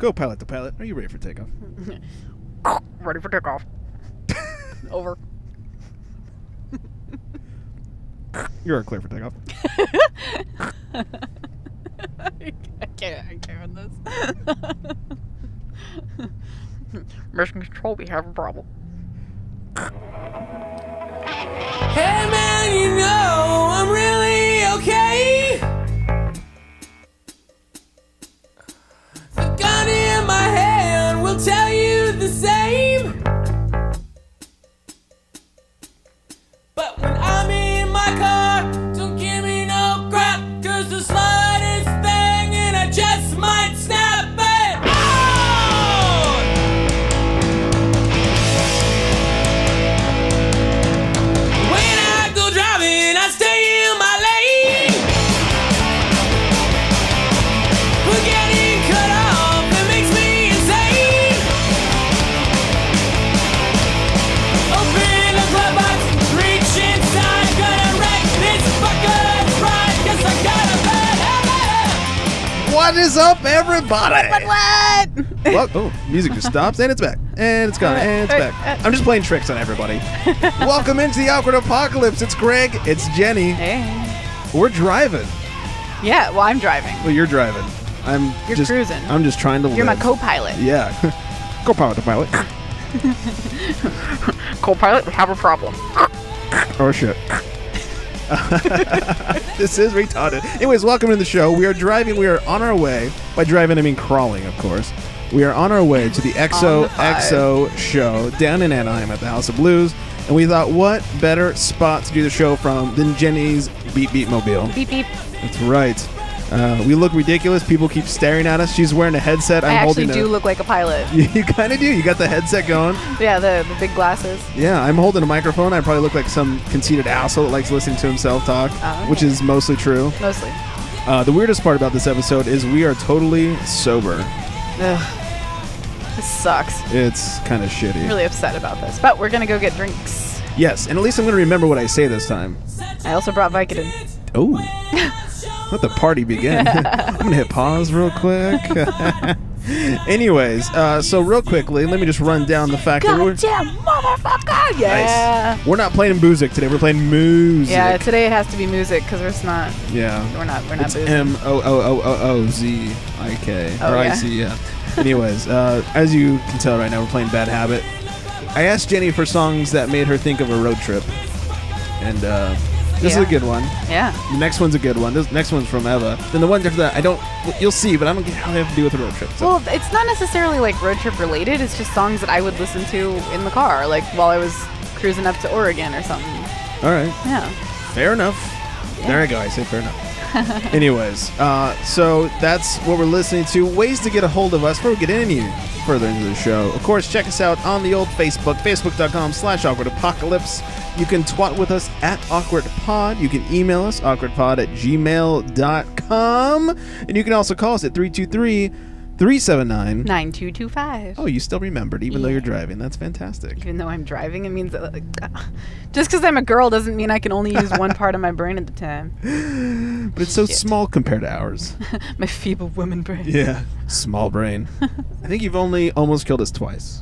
Go pilot to pilot. Are you ready for takeoff? Ready for takeoff. Over. You're clear for takeoff. I can't with this. Mission control, we have a problem. Hey man, you know I'm really okay. The gun in my hand will tell you the same. But when I'm in my car, don't give me no crap, 'cause the slightest thing and I just might snap it. When I go driving, I stay in my lane. We're getting cut off, it makes me insane. Open the glove box, reach inside, gonna wreck this fucker's ride, 'cause I got a bad habit. What is up, everybody? What? Well, oh, music just stops, and it's back. And it's gone, and it's back. I'm just playing tricks on everybody. Welcome into the Awkward Apocalypse. It's Greg. It's Jenny. Hey. We're driving. Yeah, well, I'm driving. Well, you're driving. You're just cruising. I'm just trying to You're live. my co-pilot. Yeah. Go pilot to pilot. Co-pilot, we have a problem. Oh, shit. This is retarded. Anyways, welcome to the show. We are driving. We are on our way. By driving, I mean crawling, of course. We are on our way to the XOXO show down in Anaheim at the House of Blues. And we thought, what better spot to do the show from than Jenny's Beep Beep Mobile? Beep, beep. That's right. We look ridiculous. People keep staring at us. She's wearing a headset. I actually do look like a pilot. You kind of do. You got the headset going. Yeah, the big glasses. Yeah, I'm holding a microphone. I probably look like some conceited asshole that likes listening to himself talk, okay. which is mostly true. Mostly. The weirdest part about this episode is we are totally sober. Ugh. This sucks. It's kind of shitty. I'm really upset about this. But we're going to go get drinks. Yes, and at least I'm going to remember what I say this time. I also brought Vicodin. Oh. Let the party begin. I'm going to hit pause real quick. Anyways, so real quickly, let me just run down the fact that Goddamn motherfucker! Yeah. Nice. We're not playing music today. We're playing music. Yeah, today it has to be music because we're not. Yeah. We're not It's boozing. MOOOOOZIK. Oh, or yeah. IC, yeah. Anyways, as you can tell right now, we're playing Bad Habit. I asked Jenny for songs that made her think of a road trip. And this is a good one. Yeah. The next one's a good one. This next one's from Eva. Then the one after that, you'll see, but I don't get how they have to do with a road trip. So. Well, it's not necessarily like road trip related. It's just songs that I would listen to in the car, like while I was cruising up to Oregon or something. All right. Yeah. Fair enough. Yeah. There I go. I say fair enough. Anyways, so that's what we're listening to. Ways to get a hold of us before we get any further into the show. Of course, check us out on the old Facebook, facebook.com/awkwardapocalypse. You can twat with us at awkwardpod. You can email us, awkwardpod@gmail.com. And you can also call us at 323-379. 9225. Oh, you still remembered, even though you're driving. That's fantastic. Even though I'm driving, it means that, just because I'm a girl doesn't mean I can only use one part of my brain at the time. But it's so Shit. small compared to ours. My feeble woman brain. Yeah. Small brain. I think you've only almost killed us twice.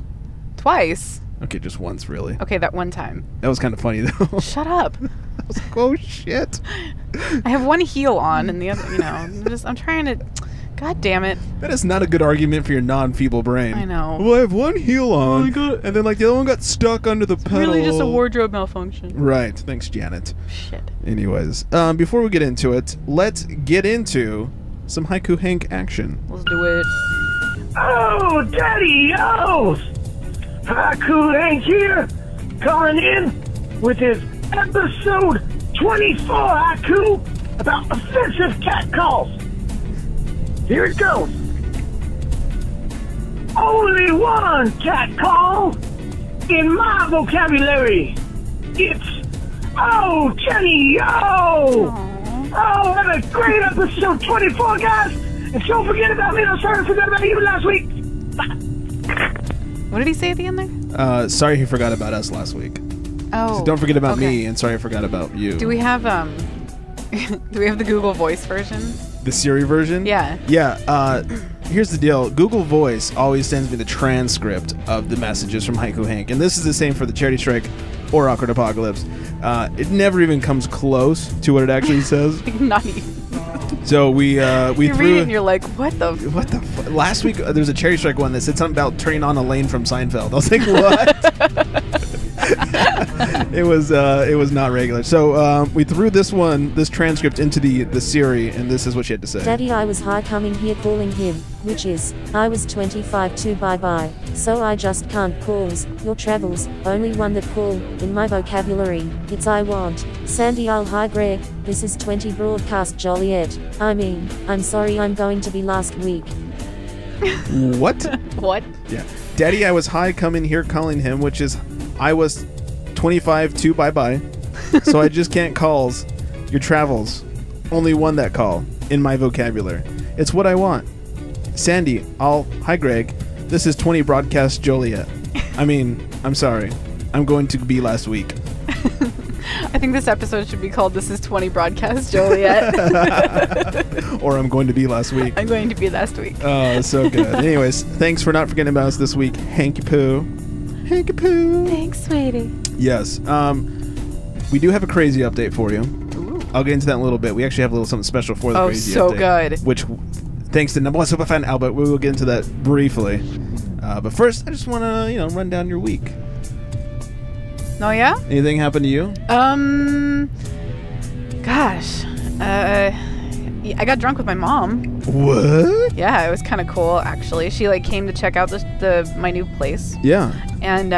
Twice. Okay, just once, really. Okay, that one time. That was kind of funny, though. Shut up. I was like, oh, shit. I have one heel on and the other, I'm trying to. God damn it. That is not a good argument for your non-feeble brain. I know. Well, I have one heel on, my God. and then, the other one got stuck under the pedal. Really just a wardrobe malfunction. Right. Thanks, Janet. Shit. Anyways, before we get into it, let's get into some Haiku Hank action. Let's do it. Oh, Daddy, oh! Haiku Hank here, calling in with his episode 24 haiku about offensive cat calls. Here it goes. Only one cat call in my vocabulary. It's, oh, Jenny, oh! Oh, what a great episode 24, guys! And don't forget about me. I'm sorry I forgot about you last week. What did he say at the end there? Sorry he forgot about us last week. Oh. So don't forget about okay. me, and sorry I forgot about you. Do we have do we have the Google Voice version? The Siri version? Yeah. Yeah. here's the deal. Google Voice always sends me the transcript of the messages from Haiku Hank, and this is the same for the Charity Strike or Awkward Apocalypse. It never even comes close to what it actually says. Not even. So we You threw read it and you're like, what the? last week there was a Charity Strike one that said something about turning on Elaine from Seinfeld. I was like, what? It was not regular. So we threw this transcript into the Siri, and this is what she had to say. Daddy, I was high coming here calling him, which is, I was 25 to bye-bye, so I just can't calls, your travels, only one that call, in my vocabulary, it's I want. Sandy, I'll hi Greg, this is 20 broadcast Joliet, I'm sorry I'm going to be last week. What? What? Yeah. Daddy, I was high coming here calling him, which is I was 25 to bye-bye, so I just can't calls your travels. Only one that call in my vocabulary. It's what I want. Sandy, hi Greg. This is 20 broadcast Joliet. I'm sorry. I'm going to be last week. I think this episode should be called "This is 20 Broadcast Joliet." Or I'm going to be last week. I'm going to be last week. Oh, so good. Anyways, thanks for not forgetting about us this week, Hanky Poo. Hanky Poo. Thanks, sweetie. Yes. We do have a crazy update for you. Ooh. I'll get into that in a little bit. We actually have a little something special for the crazy so update. good. Which, thanks to number one superfan Albert, we will get into that briefly. But first, I just want to, run down your week. Oh yeah? Anything happened to you? Gosh. I got drunk with my mom. What? Yeah, it was kind of cool actually. She came to check out my new place. Yeah. And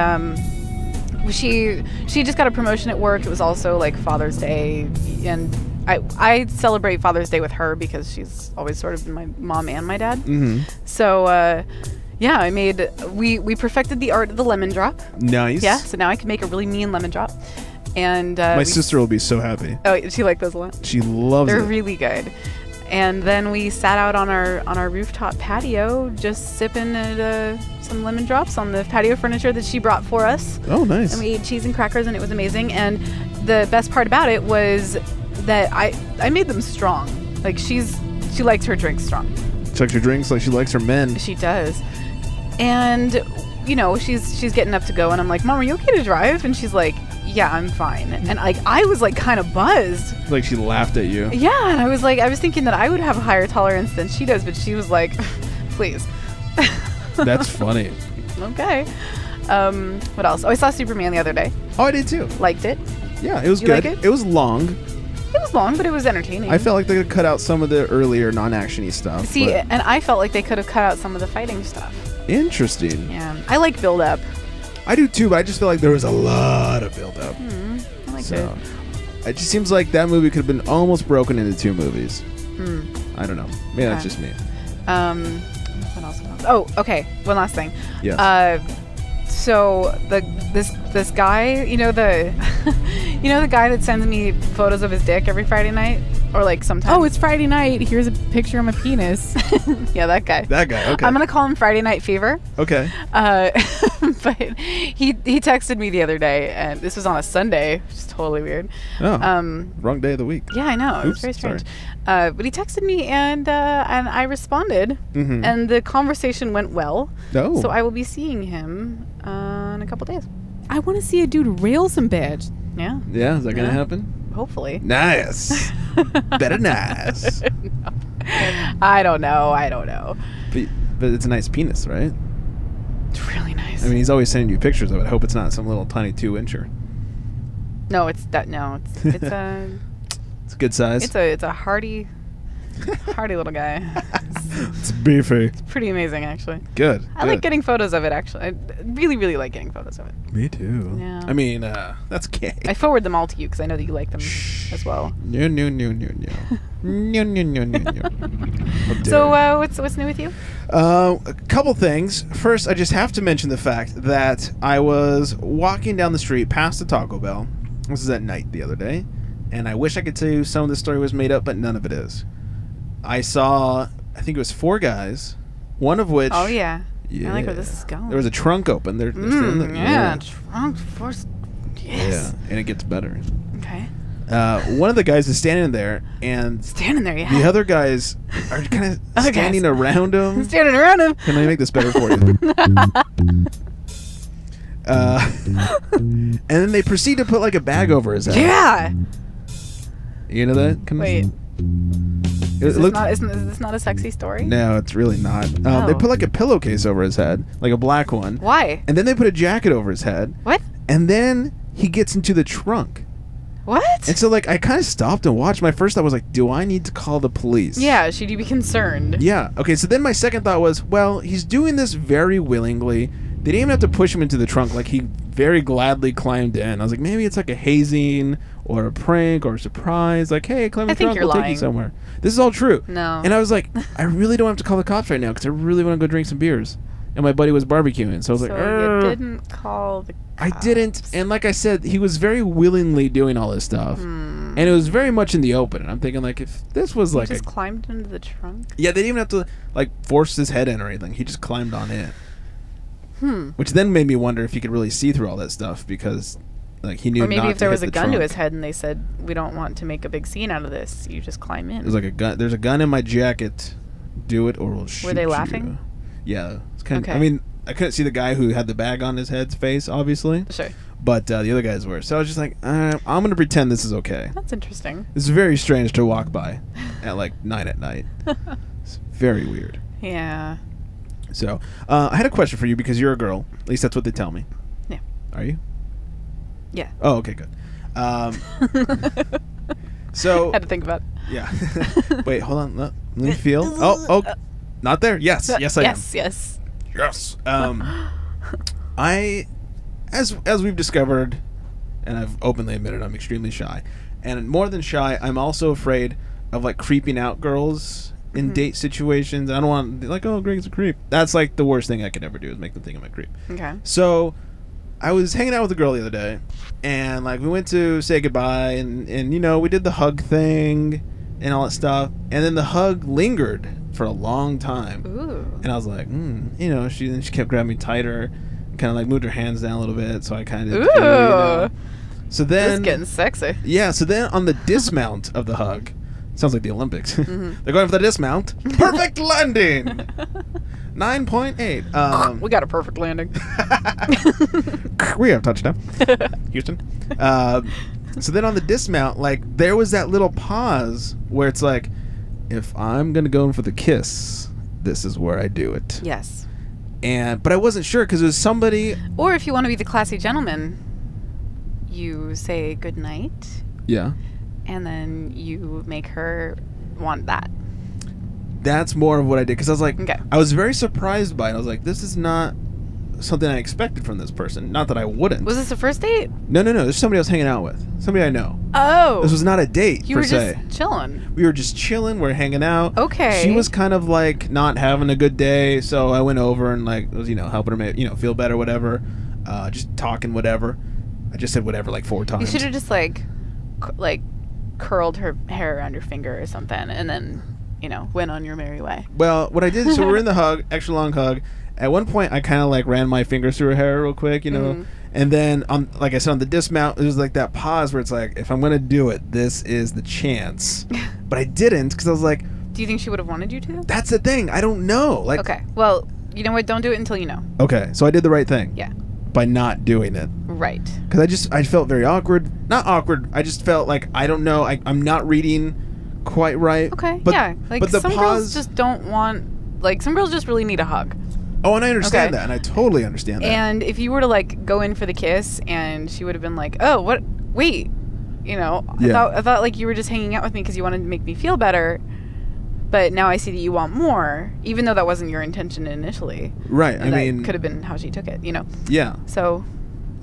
she just got a promotion at work. It was also Father's Day, and I celebrate Father's Day with her because she's always sort of been my mom and my dad. Mm-hmm. So yeah, we perfected the art of the lemon drop. Nice. Yeah, so now I can make a really mean lemon drop. And my sister will be so happy. Oh, she liked those a lot. She loves They're it. really good. And then we sat out on our rooftop patio, just sipping at some lemon drops on the patio furniture that she brought for us. Oh, nice. And we ate cheese and crackers, and it was amazing. And the best part about it was that I made them strong. She likes her drinks strong. She likes her drinks like she likes her men. She does. And she's getting up to go, and I'm like, Mom, are you okay to drive? And she's like, yeah, I'm fine. And I was kind of buzzed. Like she laughed at you. Yeah, and I was thinking that I would have a higher tolerance than she does, but she was like, please. That's funny. Okay. What else? Oh, I saw Superman the other day. Oh, I did too. Liked it. Yeah, it was You good. like it? It was long. It was long, but it was entertaining. I felt like they could cut out some of the earlier non-action-y stuff. See, but- and I felt like they could have cut out some of the fighting stuff. Interesting. Yeah, I like build-up. I do too, but I just feel like there was a lot of build-up. I liked So it just seems like that movie could have been almost broken into two movies. I don't know. Maybe that's Okay. just me. What else? Oh, okay. One last thing. Yes. So this guy, the guy that sends me photos of his dick every Friday night, or sometimes. Oh, it's Friday night. Here's a picture of my penis. Yeah, that guy. That guy. Okay. I'm gonna call him Friday Night Fever. Okay. But he texted me the other day, and this was on a Sunday, which is totally weird. Oh. Um, Wrong day of the week. Yeah, I know. It was Oops, very strange. sorry. But he texted me, and I responded, Mhm. and the conversation went well. Oh. So I will be seeing him in a couple days. I want to see a dude rail some bitch. Yeah, Yeah, is that gonna Yeah. happen? hopefully. Nice. Better nice. I don't know. But it's a nice penis, right? It's really nice. I mean, he's always sending you pictures of it. I hope it's not some little tiny 2-incher. no, it's that. No, it's a It's a good size. it's a hardy little guy. It's beefy. Pretty amazing, actually. Good. I like getting photos of it, actually. I really, really like getting photos of it. Me too. Yeah. I mean, that's gay. I forward them all to you because I know that you like them as well. No. No. So, what's new with you? A couple things. First, I just have to mention the fact that I was walking down the street past the Taco Bell. This is at night the other day, and I wish I could tell you some of the story was made up, but none of it is. I saw, I think it was 4 guys, one of which. Oh yeah. Yeah. I like where this is going. There was a trunk open. They're still in the- yeah, trunk first. Yes. Yeah, and it gets better. Okay. One of the guys is standing there, and Standing there, yeah. the other guys are kind of Other standing guys. around him. Standing around him. Can I make this better for you? And then they proceed to put like a bag over his head. Yeah. You know that? Can Wait. It Is looked- this not a sexy story? No, it's really not. They Oh. put like a pillowcase over his head, like a black one. Why? And then they put a jacket over his head. What? And then he gets into the trunk. What? And so, like, I kind of stopped and watched. My first thought was, like, do I need to call the police? Yeah, should you be concerned? Yeah. Okay, so then my second thought was, well, he's doing this very willingly. They didn't even have to push him into the trunk. Like, he very gladly climbed in. I was like, maybe it's like a hazing or a prank or a surprise. Like, hey, climb I the think trunk. you're We'll take you lying. somewhere. This is all true. No. And I was like, I really don't have to call the cops right now because I really want to go drink some beers. And my buddy was barbecuing. So I was like, So you didn't call the I cops. didn't, and like I said, he was very willingly doing all this stuff, and it was very much in the open. And I'm thinking, like, if this was He like, just climbed into the trunk. yeah, they didn't even have to like force his head in or anything. He just climbed on in. Which then made me wonder if he could really see through all that stuff because, like, he knew. Or maybe not if there to was hit a the gun to trunk. his head and they said, we don't want to make a big scene out of this, you just climb in. It was like a gun. There's a gun in my jacket. Do it or we'll shoot they you. laughing? Yeah. It's kind Okay. I mean, I couldn't see the guy who had the bag on his head's face, obviously. Sure. But the other guys were. So I was just like, I'm going to pretend this is okay. That's interesting. It's very strange to walk by at like 9 at night. It's very weird. Yeah. So I had a question for you because you're a girl. At least that's what they tell me. Yeah. Are you? Yeah. Oh, okay, good. So, Had to think about it. yeah. Wait, hold on. Let me feel. Oh, not there. Yes, yes, I am. Yes. Yes. I, as we've discovered, and I've openly admitted, I'm extremely shy, and more than shy, I'm also afraid of like creeping out girls in date situations. I don't want like, oh, Greg's a creep. That's like the worst thing I could ever do is make them think I'm a creep. Okay. So, I was hanging out with a girl the other day, and like we went to say goodbye, and you know we did the hug thing and all that stuff, and then the hug lingered for a long time. Ooh. And I was like, you know, she kept grabbing me tighter, kind of like moved her hands down a little bit, so I kind of. Ooh. So This is then, getting sexy. yeah. So then on the dismount of the hug, sounds like the Olympics. Mm-hmm. They're going for the dismount. Perfect landing. 9.8. We got a perfect landing. We have touchdown, Houston. So then on the dismount, like there was that little pause where it's like, if I'm gonna go in for the kiss, this is where I do it. Yes. But I wasn't sure because it was somebody. Or if you want to be the classy gentleman, you say good night, Yeah, and then you make her want that. that's more of what I did because I was like, Okay. I was very surprised by it. I was like, this is not something I expected from this person. Not that I wouldn't. Was this a first date? No. There's somebody I was hanging out with. Somebody I know. Oh. This was not a date You per were se. just chilling. We were just chilling. We're hanging out. Okay. She was kind of like not having a good day, so I went over and like was helping her feel better, whatever. Just talking, whatever. I just said whatever like 4 times. You should have just like curled her hair around your finger or something, and then went on your merry way. Well, what I did, so we're in the hug, extra long hug. At one point, I kind of like ran my fingers through her hair real quick, Mm-hmm. and then like I said on the dismount, it was like that pause where it's like, if I'm gonna do it, this is the chance. But I didn't because I was like, Do you think she would have wanted you to? that's the thing, I don't know. Like, Okay. Well, you know what? Don't do it until you know. okay, so I did the right thing. Yeah. By not doing it. Right. Because I felt very awkward. Not awkward. I just felt like I don't know. I'm not reading quite right. Okay. But, yeah. Like but the some pause. girls just don't want. Like some girls just really need a hug. Oh, and I understand Okay. that, and I totally understand that. And if you were to like go in for the kiss, and she would have been like, "Oh, what? Wait, Yeah. I thought like you were just hanging out with me because you wanted to make me feel better, but now I see that you want more, even though that wasn't your intention initially. Right. And I that mean, could have been how she took it, yeah. So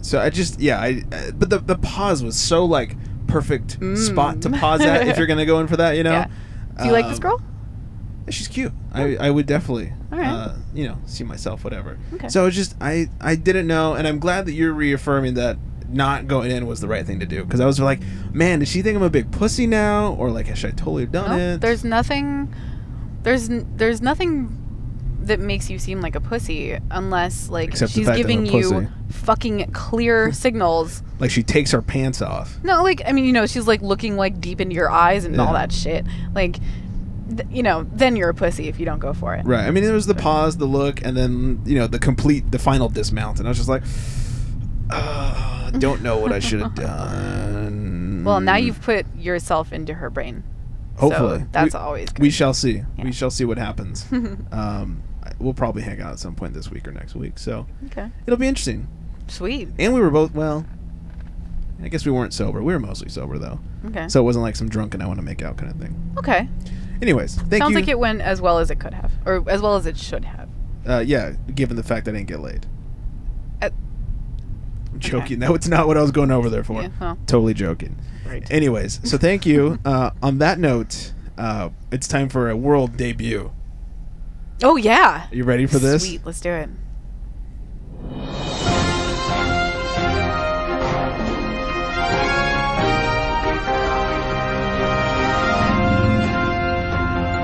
So I just, but the pause was so like perfect spot to pause at if you're gonna go in for that, yeah. Do you like this girl? She's cute. I would definitely, All right. see myself, whatever. Okay. So it's just I didn't know, and I'm glad that you're reaffirming that not going in was the right thing to do, because I was like, man, does she think I'm a big pussy now, or like should I totally have done No, it? there's nothing. There's nothing that makes you seem like a pussy unless like Except the she's fact that I'm giving a you pussy. fucking clear signals. Like she takes her pants off. No, like I mean, you know, she's like looking like deep into your eyes and all Yeah. that shit. Like, you know, then you're a pussy if you don't go for it. Right. I mean, there was the pause, the look, and then the final dismount, and I was just like, don't know what I should have done. Well, now you've put yourself into her brain. Hopefully. So that's always good. We shall see. Yeah. We shall see what happens. We'll probably hang out at some point this week or next week, so Okay. it'll be interesting. Sweet. And we were both, well, I guess we weren't sober. We were mostly sober, though. Okay. So it wasn't like some drunken I want to make out kind of thing. Okay. Anyways, thank Sounds you. like it went as well as it could have, or as well as it should have. Yeah, given the fact I didn't get laid. Uh, I'm joking. No, it's not what I was going over there for. Yeah, well. Totally joking. Right. Anyways, so thank you. On that note, it's time for a world debut. Oh yeah. Are you ready for this? Sweet. Let's do it.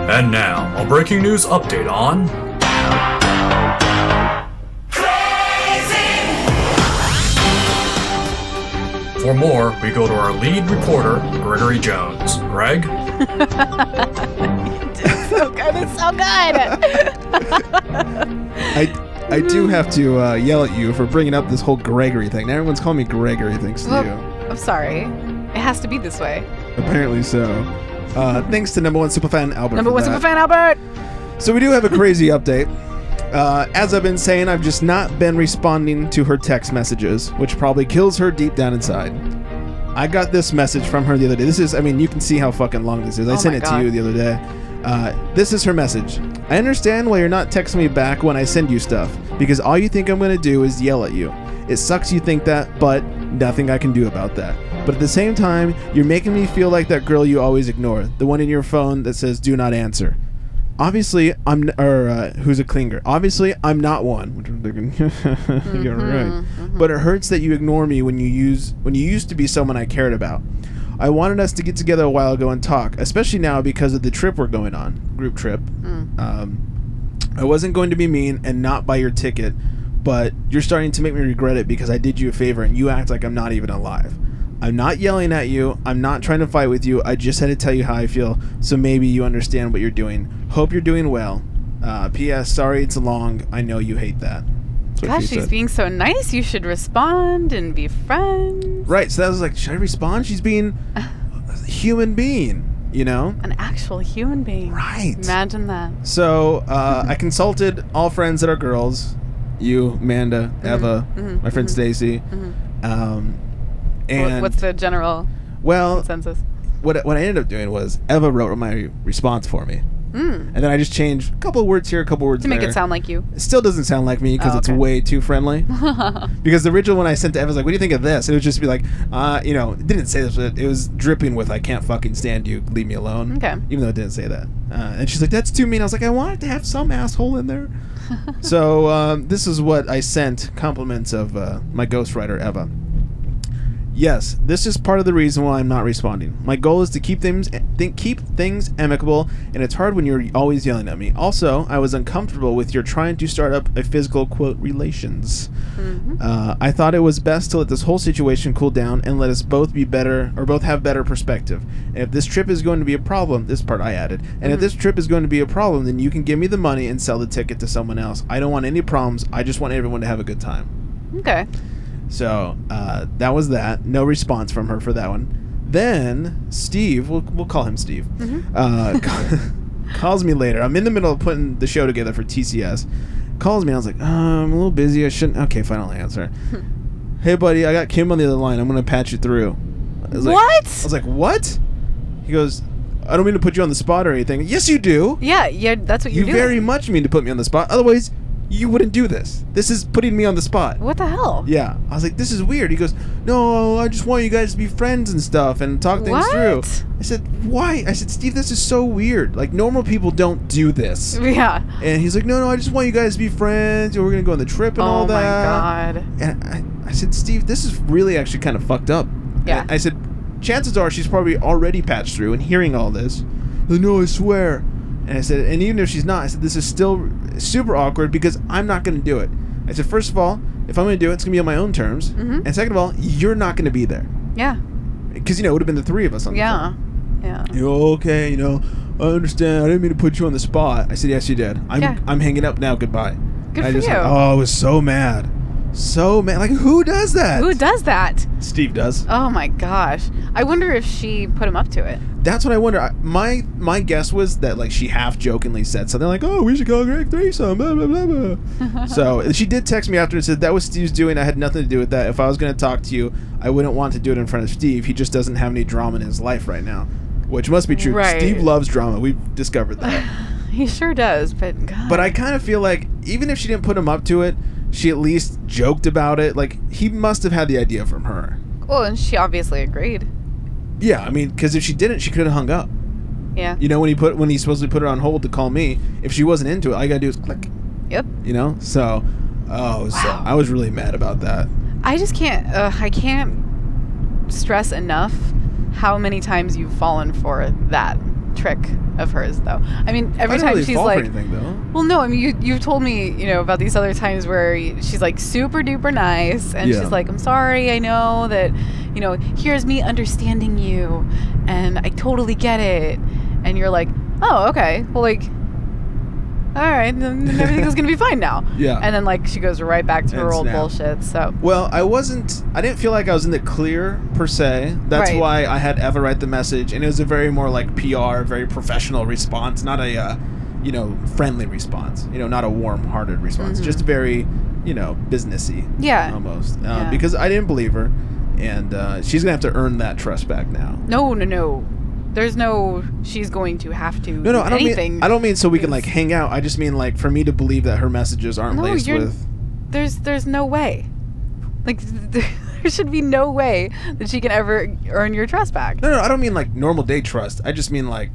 And now, a breaking news update on... For more, we go to our lead reporter, Gregory Jones. Greg? So good. It's so good. I do have to yell at you for bringing up this whole Gregory thing. Now everyone's calling me Gregory thanks to Well, you. I'm sorry. It has to be this way. Apparently so. Thanks to number one superfan Albert. Number for one that. superfan Albert. So we do have a crazy update. As I've been saying, I've just not been responding to her text messages, which probably kills her deep down inside. I got this message from her the other day. This is, I mean, you can see how fucking long this is. I Oh sent my it God. to you the other day. This is her message. I understand why you're not texting me back when I send you stuff, because all you think I'm going to do is yell at you. It sucks you think that, but nothing I can do about that. But at the same time, you're making me feel like that girl you always ignore, the one in your phone that says do not answer. Obviously, who's a clinger. Obviously, I'm not one. Which I'm thinking, you're right. But it hurts that you ignore me when you used to be someone I cared about. I wanted us to get together a while ago and talk, especially now because of the trip we're going on, group trip. I wasn't going to be mean and not buy your ticket, but you're starting to make me regret it because I did you a favor and you act like I'm not even alive. I'm not yelling at you. I'm not trying to fight with you. I just had to tell you how I feel, so maybe you understand what you're doing. Hope you're doing well. P.S. Sorry it's long. I know you hate that. That's what Gosh, she she's said. being so nice. You should respond and be friends. Right, so that was like, should I respond? She's being a human being, you know? An actual human being. Right. Imagine that. So I consulted all friends that are girls. You, Amanda, Eva, my friend Stacy. And What's the general well, consensus? what I ended up doing was Eva wrote my response for me. And then I just changed a couple of words here, a couple of words To make there. it sound like you. It still doesn't sound like me because Oh, it's okay. way too friendly. Because the original one I sent to Eva was like, what do you think of this? And it would just be like, it didn't say this, but it was dripping with, I can't fucking stand you, leave me alone. Okay. Even though it didn't say that. And she's like, that's too mean. I was like, I wanted to have some asshole in there. So this is what I sent, compliments of my ghostwriter, Eva. Yes, this is part of the reason why I'm not responding. My goal is to keep things amicable, and it's hard when you're always yelling at me. Also, I was uncomfortable with your trying to start up a physical, quote, relations. I thought it was best to let this whole situation cool down and let us both be better, or both have better perspective. And if this trip is going to be a problem, this part I added, and if this trip is going to be a problem, then you can give me the money and sell the ticket to someone else. I don't want any problems. I just want everyone to have a good time. Okay. So that was that. No response from her for that one. Then Steve, we'll call him Steve, calls me later. I'm in the middle of putting the show together for TCS. Calls me. I was like, I'm a little busy. I shouldn't. Okay, fine. I'll answer. Hey, buddy, I got Kim on the other line. I'm gonna patch you through. I was like, What? I was like, what? He goes, I don't mean to put you on the spot or anything. Yes, you do. Yeah, that's what You you're doing. very much mean to put me on the spot. Otherwise, you wouldn't do this. This is putting me on the spot. What the hell? Yeah. I was like, this is weird. He goes, no, I just want you guys to be friends and stuff and talk things What? through. I said, why? I said, Steve, this is so weird. Like, normal people don't do this. Yeah. And he's like, no, I just want you guys to be friends. We're going to go on the trip and all Oh my that. god. And I said, Steve, this is really actually kind of fucked up. Yeah. And I said, chances are she's probably already patched through and hearing all this. Like, no, I swear. And I said, and even if she's not, I said, this is still, super awkward because I'm not going to do it. I said, first of all, if I'm going to do it, it's going to be on my own terms. And second of all, you're not going to be there. Yeah. Because, it would have been the three of us on the phone. Yeah. Okay, I understand. I didn't mean to put you on the spot. I said, yes, you did. I'm hanging up now. Goodbye. Good I for just, you. I was so mad. So mad. Like, who does that? Who does that? Steve does. Oh my gosh. I wonder if she put him up to it. That's what I wonder. My guess was that like she half jokingly said something like, "Oh, we should call Greg threesome." Blah blah blah blah. So she did text me after and said that was Steve's doing. I had nothing to do with that. If I was going to talk to you, I wouldn't want to do it in front of Steve. He just doesn't have any drama in his life right now, which must be true. Right. Steve loves drama. We've discovered that. He sure does, but God. But I kind of feel like even if she didn't put him up to it, she at least joked about it. Like he must have had the idea from her. Well, and she obviously agreed. Yeah, I mean, because if she didn't, she could have hung up. Yeah. When he supposedly put her on hold to call me, if she wasn't into it, all you gotta do is click. Yep. So, so I was really mad about that. I just can't. I can't stress enough how many times you've fallen for that trick of hers, though. I mean, every I didn't time really she's fall like, for anything, though. well, no, I mean, you've told me, about these other times where she's like super duper nice, and Yeah. she's like, I'm sorry, I know that, here's me understanding you, and I totally get it, and you're like, oh, okay, well, like, all right, then everything's gonna be fine now. Yeah. And then like she goes right back to her And old snap. bullshit. So. Well, I didn't feel like I was in the clear, per se. That's Right. why I had Eva write the message, and it was a very more like PR, very professional response, not a, friendly response. Not a warm-hearted response. Just very, businessy. Yeah. Almost. Yeah. Because I didn't believe her, and she's going to have to earn that trust back now. No. There's no. She's going to have to. No, do I don't anything. mean. I don't mean so we can like hang out. I just mean like for me to believe that her messages aren't No, laced you're- with. There's no way. Like there should be no way that she can ever earn your trust back. No, I don't mean like normal day trust. I just mean like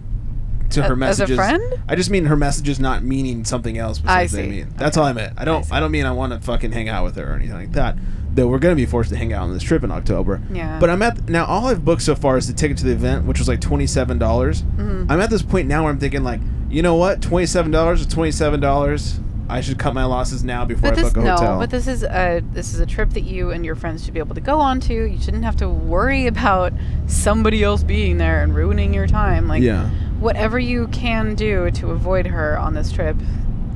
to her As a messages. friend? I just mean her messages not meaning something else besides I they see. mean. That's all I meant. I don't mean I want to fucking hang out with her or anything like that. Though we're gonna be forced to hang out on this trip in October. Yeah. But I'm at now. All I've booked so far is the ticket to the event, which was like $27. I'm at this point now where I'm thinking like, you know what, $27 is $27. I should cut my losses now before I book a hotel. But this is a trip that you and your friends should be able to go on to. You shouldn't have to worry about somebody else being there and ruining your time. Like, Yeah. whatever you can do to avoid her on this trip,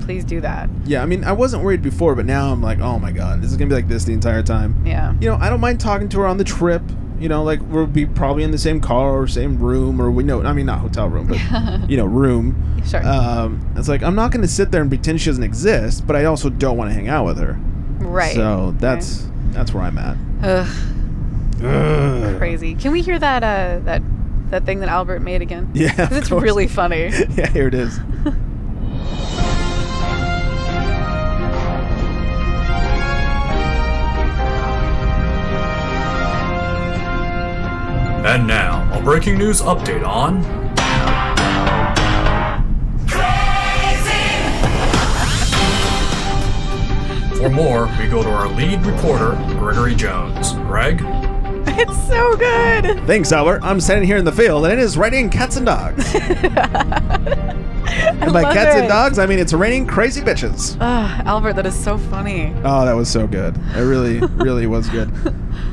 please do that. Yeah, I mean, I wasn't worried before, but now I'm like, oh my god, this is gonna be like this the entire time. Yeah. I don't mind talking to her on the trip. Like we'll be probably in the same car or same room, or not hotel room, but room. Sure. It's like I'm not gonna sit there and pretend she doesn't exist, but I also don't want to hang out with her. Right. So that's where I'm at. Ugh, Ugh. crazy. Can we hear that that thing that Albert made again? Yeah, 'Cause of it's course. really funny. Yeah, here it is. And now, a breaking news update on For more, we go to our lead reporter, Gregory Jones. Greg? It's so good. Thanks, Albert. I'm standing here in the field, and it is raining cats and dogs. And by love cats and it. dogs, I mean it's raining crazy bitches. Albert, that is so funny. Oh, that was so good. It really, really was good.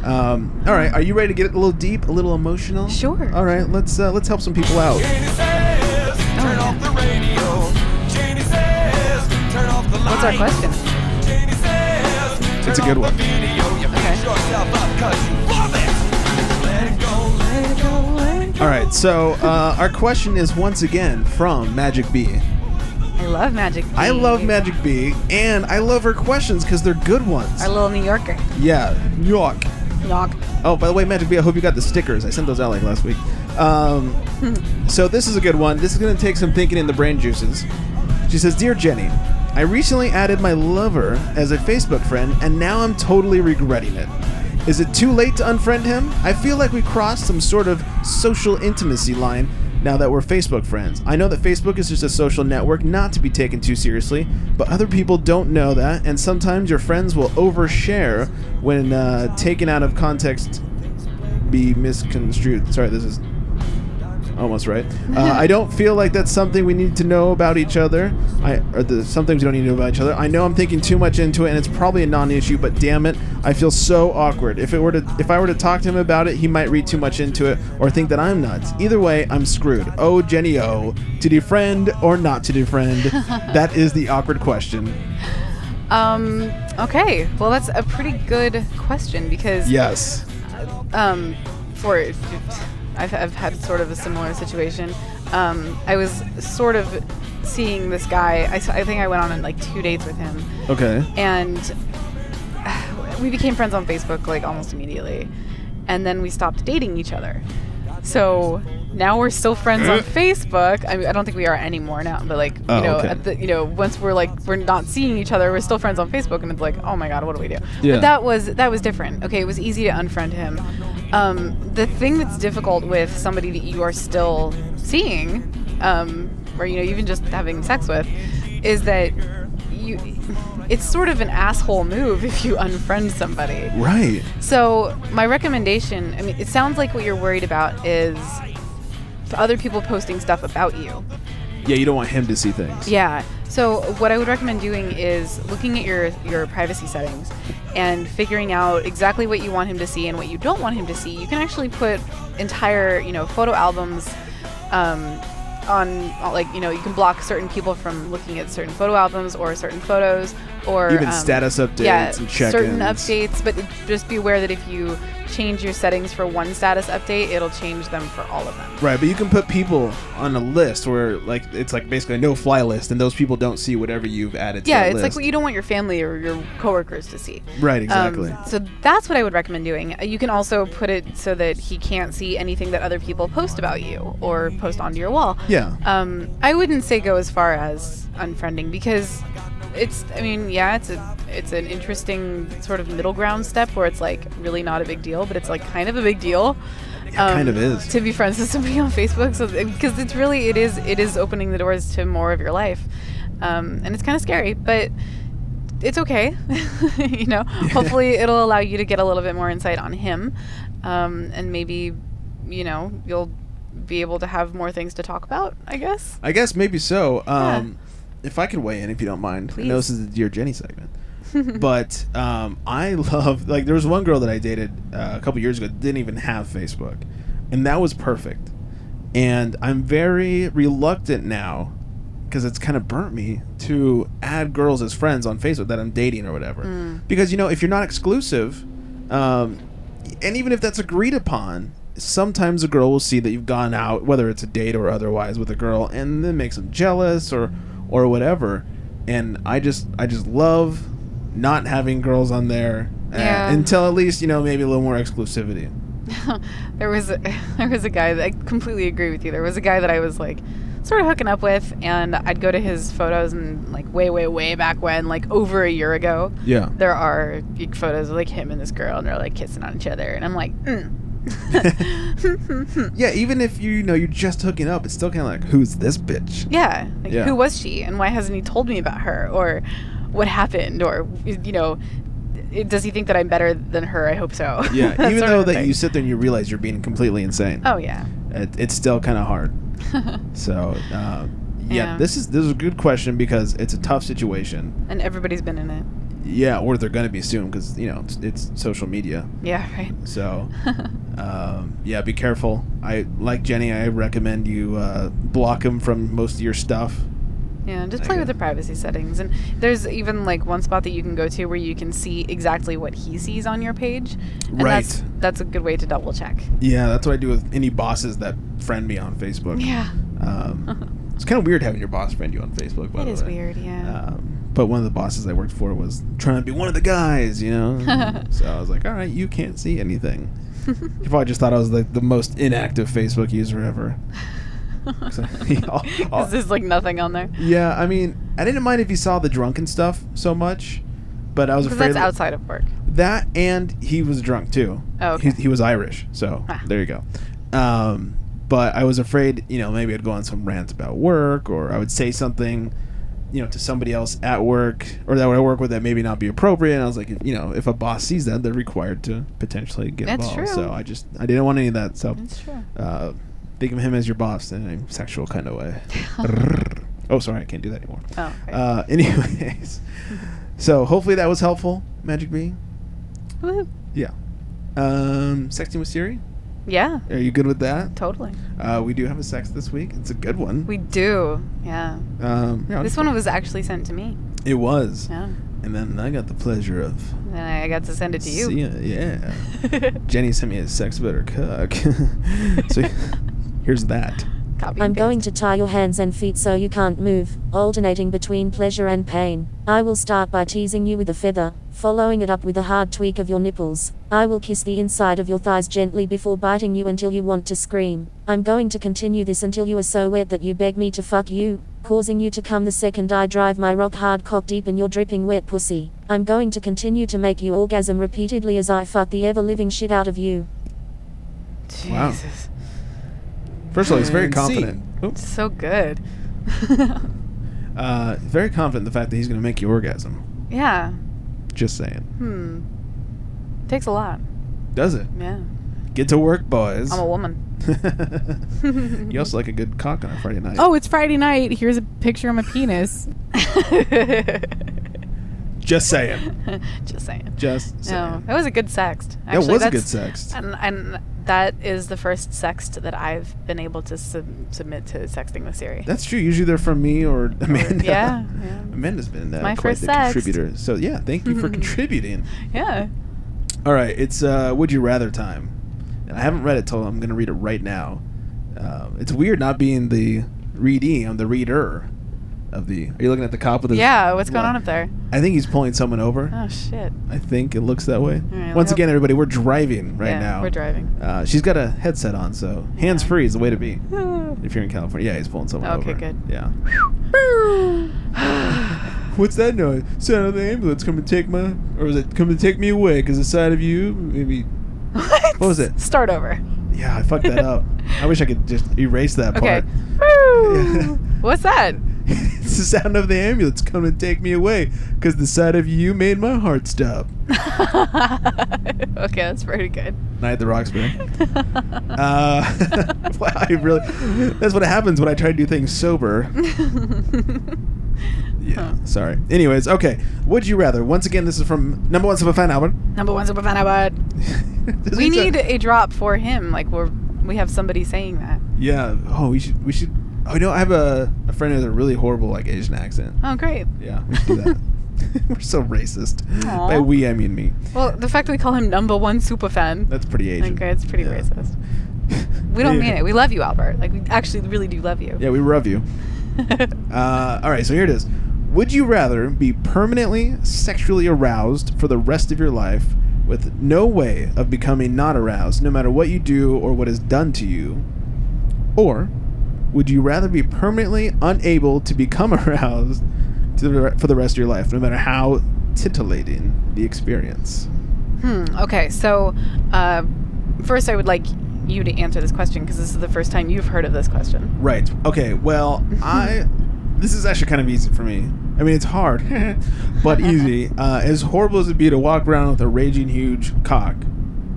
All right, are you ready to get a little deep, a little emotional? Sure. All right, let's help some people out. Turn off the radio. Janie says, turn off the What's our question? Janie says, It's a good one. All right, so our question is once again from Magic B. I love Magic B. I love Magic B, and I love her questions because they're good ones. Our little New Yorker. Yeah, New York. Knock. Oh, by the way, Magic B, I hope you got the stickers. I sent those out like last week. So this is a good one. This is going to take some thinking in the brain juices. She says, Dear Jenny, I recently added my lover as a Facebook friend, and now I'm totally regretting it. Is it too late to unfriend him? I feel like we crossed some sort of social intimacy line now that we're Facebook friends. I know that Facebook is just a social network not to be taken too seriously, but other people don't know that, and sometimes your friends will overshare when taken out of context, be misconstrued. Sorry, this is... almost right. I don't feel like that's something we need to know about each other. Some things we don't need to know about each other. I know I'm thinking too much into it, and it's probably a non-issue. But damn it, I feel so awkward. If I were to talk to him about it, he might read too much into it or think that I'm nuts. Either way, I'm screwed. Oh, Jenny, oh, to defriend or not to defriend? That is the awkward question. Okay. Well, that's a pretty good question because Yes. I've had sort of a similar situation. I was sort of seeing this guy. I think I went on like 2 dates with him. Okay. And we became friends on Facebook like almost immediately, and then we stopped dating each other. So now we're still friends on Facebook. I mean, I don't think we are anymore now, but like okay. once we're not seeing each other, we're still friends on Facebook, and it's like, oh my god, what do we do? Yeah. But that was different. Okay, it was easy to unfriend him. The thing that's difficult with somebody that you are still seeing, or even just having sex with, is that it's sort of an asshole move if you unfriend somebody. Right. So my recommendation, I mean, it sounds like what you're worried about is other people posting stuff about you. Yeah, you don't want him to see things. Yeah. So what I would recommend doing is looking at your privacy settings and figuring out exactly what you want him to see and what you don't want him to see. You can actually put entire, photo albums on, like, you can block certain people from looking at certain photo albums or certain photos, or even status updates and check-ins. Certain updates, but just be aware that if you change your settings for one status update, it'll change them for all of them. Right, but you can put people on a list where, like, it's like basically a no-fly list, and those people don't see whatever you've added to Yeah, that it's list. like what you don't want your family or your coworkers to see. Right, exactly. So that's what I would recommend doing. You can also put it so that he can't see anything that other people post about you or post onto your wall. Yeah. I wouldn't say go as far as unfriending, because it's an interesting sort of middle ground step where it's like really not a big deal, but it's like kind of a big deal. It kind of is. To be friends with somebody on Facebook, so because it is opening the doors to more of your life, and it's kind of scary, but it's okay. Hopefully it'll allow you to get a little bit more insight on him, and maybe you'll be able to have more things to talk about, I guess Maybe so. Yeah. If I could weigh in, if you don't mind. Please. I know this is the Dear Jenny segment. But I love, like, there was one girl that I dated a couple years ago that didn't even have Facebook, and that was perfect. And I'm very reluctant now, because it's kind of burnt me, to add girls as friends on Facebook that I'm dating or whatever. Because, if you're not exclusive, and even if that's agreed upon, sometimes a girl will see that you've gone out, whether it's a date or otherwise, with a girl, and then makes them jealous or whatever. And I just love not having girls on there until at least maybe a little more exclusivity. There was a guy that I completely agree with you. There was a guy that I was like sort of hooking up with, and I'd go to his photos, and like way back when, like over a year ago, there are photos of like him and this girl, and they're like kissing on each other, and I'm like, Yeah, even if you're just hooking up, it's still kind of like, who's this bitch? Yeah, like, who was she, and why hasn't he told me about her, or what happened, or does he think that I'm better than her? I hope so. Yeah, even though that you sit there and you realize you're being completely insane. Oh yeah, it's still kind of hard. So yeah, this is a good question because it's a tough situation, and everybody's been in it. Yeah, or they're going to be soon because it's social media. Yeah, right. So yeah, be careful. Like Jenny, I recommend you block them from most of your stuff. Yeah, just play with the privacy settings. And there's even like one spot that you can go to where you can see exactly what he sees on your page. And right. That's a good way to double check. Yeah, that's what I do with any bosses that friend me on Facebook. Yeah. It's kind of weird having your boss friend you on Facebook, by the way. It is weird, yeah. But one of the bosses I worked for was trying to be one of the guys, So I was like, all right, you can't see anything. He probably just thought I was like the most inactive Facebook user ever. Because there's like nothing on there. Yeah, I mean, I didn't mind if he saw the drunken stuff so much, but I was afraid. Because that's outside of work. That, and he was drunk too. Oh, okay. He was Irish, so there you go. But I was afraid, maybe I'd go on some rant about work, or I would say something, to somebody else at work, or that I work with that maybe not be appropriate. And I was like, if a boss sees that, they're required to potentially get involved. True. So I didn't want any of that. So that's true. Think of him as your boss in a sexual kind of way. Oh, sorry, I can't do that anymore. Oh, okay. Anyways, so hopefully that was helpful, Magic Bee. Woohoo. Yeah. Sexting with Siri? Yeah, Are you good with that? totally. We do have a sex this week. It's a good one. We do. Yeah. Yeah, This one was actually sent to me. It was. Yeah. And then I got the pleasure of... And I got to send it to you. Yeah. Jenny sent me a sex better cook. So here's that. Copy I'm and going paste. to tie your hands and feet so you can't move, alternating between pleasure and pain. I will start by teasing you with a feather, following it up with a hard tweak of your nipples. I will kiss the inside of your thighs gently before biting you until you want to scream. I'm going to continue this until you are so wet that you beg me to fuck you, causing you to come the second I drive my rock hard cock deep in your dripping wet pussy. I'm going to continue to make you orgasm repeatedly as I fuck the ever-living shit out of you. Wow. Jesus. First of all, he's very And confident. Oops. So good. Very confident in the fact that he's going to make you orgasm. Yeah. Just saying. Takes a lot. Does it? Yeah. Get to work, boys. I'm a woman. You also like a good cock on a Friday night. Oh, it's Friday night. Here's a picture of my penis. Just saying. Just saying. Just saying. No, that was a good sext. That was a that's- good sext. And that is the first sext that I've been able to submit to Sexting with Siri. That's true. Usually they're from me or Amanda. Yeah. Amanda's been My quite first the sext. contributor. So yeah, thank you for contributing. Yeah. All right, it's Would You Rather time. And I haven't read it till I'm going to read it right now. It's weird not being the readee. I'm the reader of the... Are you looking at the cop with his... Yeah, what's going on up there? I think he's pulling someone over. Oh, shit. I think it looks that way. right, Once I again, everybody, we're driving right Yeah, now. we're driving. She's got a headset on, so hands-free is the way to be. If you're in California. Yeah, he's pulling someone over. Okay, good. Yeah. What's that noise? Sound of the ambulance come to take my... Or was it come to take me away because the side of you maybe... What was it? Start over. Yeah, I fucked that up. I wish I could just erase that Okay. part. Woo! What's that? It's the sound of the ambulance come to take me away because the side of you made my heart stop. Okay, that's pretty good. Night at the Roxbury. Wow, I really... That's what happens when I try to do things sober. Yeah, sorry. Anyways, okay. Would you rather? Once again, this is from Number One Super Fan Album. Number one super fan award. We need a drop for him. Like we have somebody saying that. Yeah. Oh, we should. Oh, I have a friend who has a really horrible like Asian accent. Oh, great. Yeah, we should do that. We're so racist. Aw. By we, I mean me. Well, the fact that we call him number one super fan. That's pretty Asian. Okay, it's pretty Yeah. racist. We don't mean it. We love you, Albert. Like, we actually really do love you. Yeah, we love you. All right, so here it is. Would you rather be permanently sexually aroused for the rest of your life with no way of becoming not aroused, no matter what you do or what is done to you? Or would you rather be permanently unable to become aroused for the rest of your life, no matter how titillating the experience? Okay, so first I would like you to answer this question because this is the first time you've heard of this question. Right. Okay, well, this is actually kind of easy for me. I mean, it's hard, but easy. As horrible as it'd be to walk around with a raging huge cock,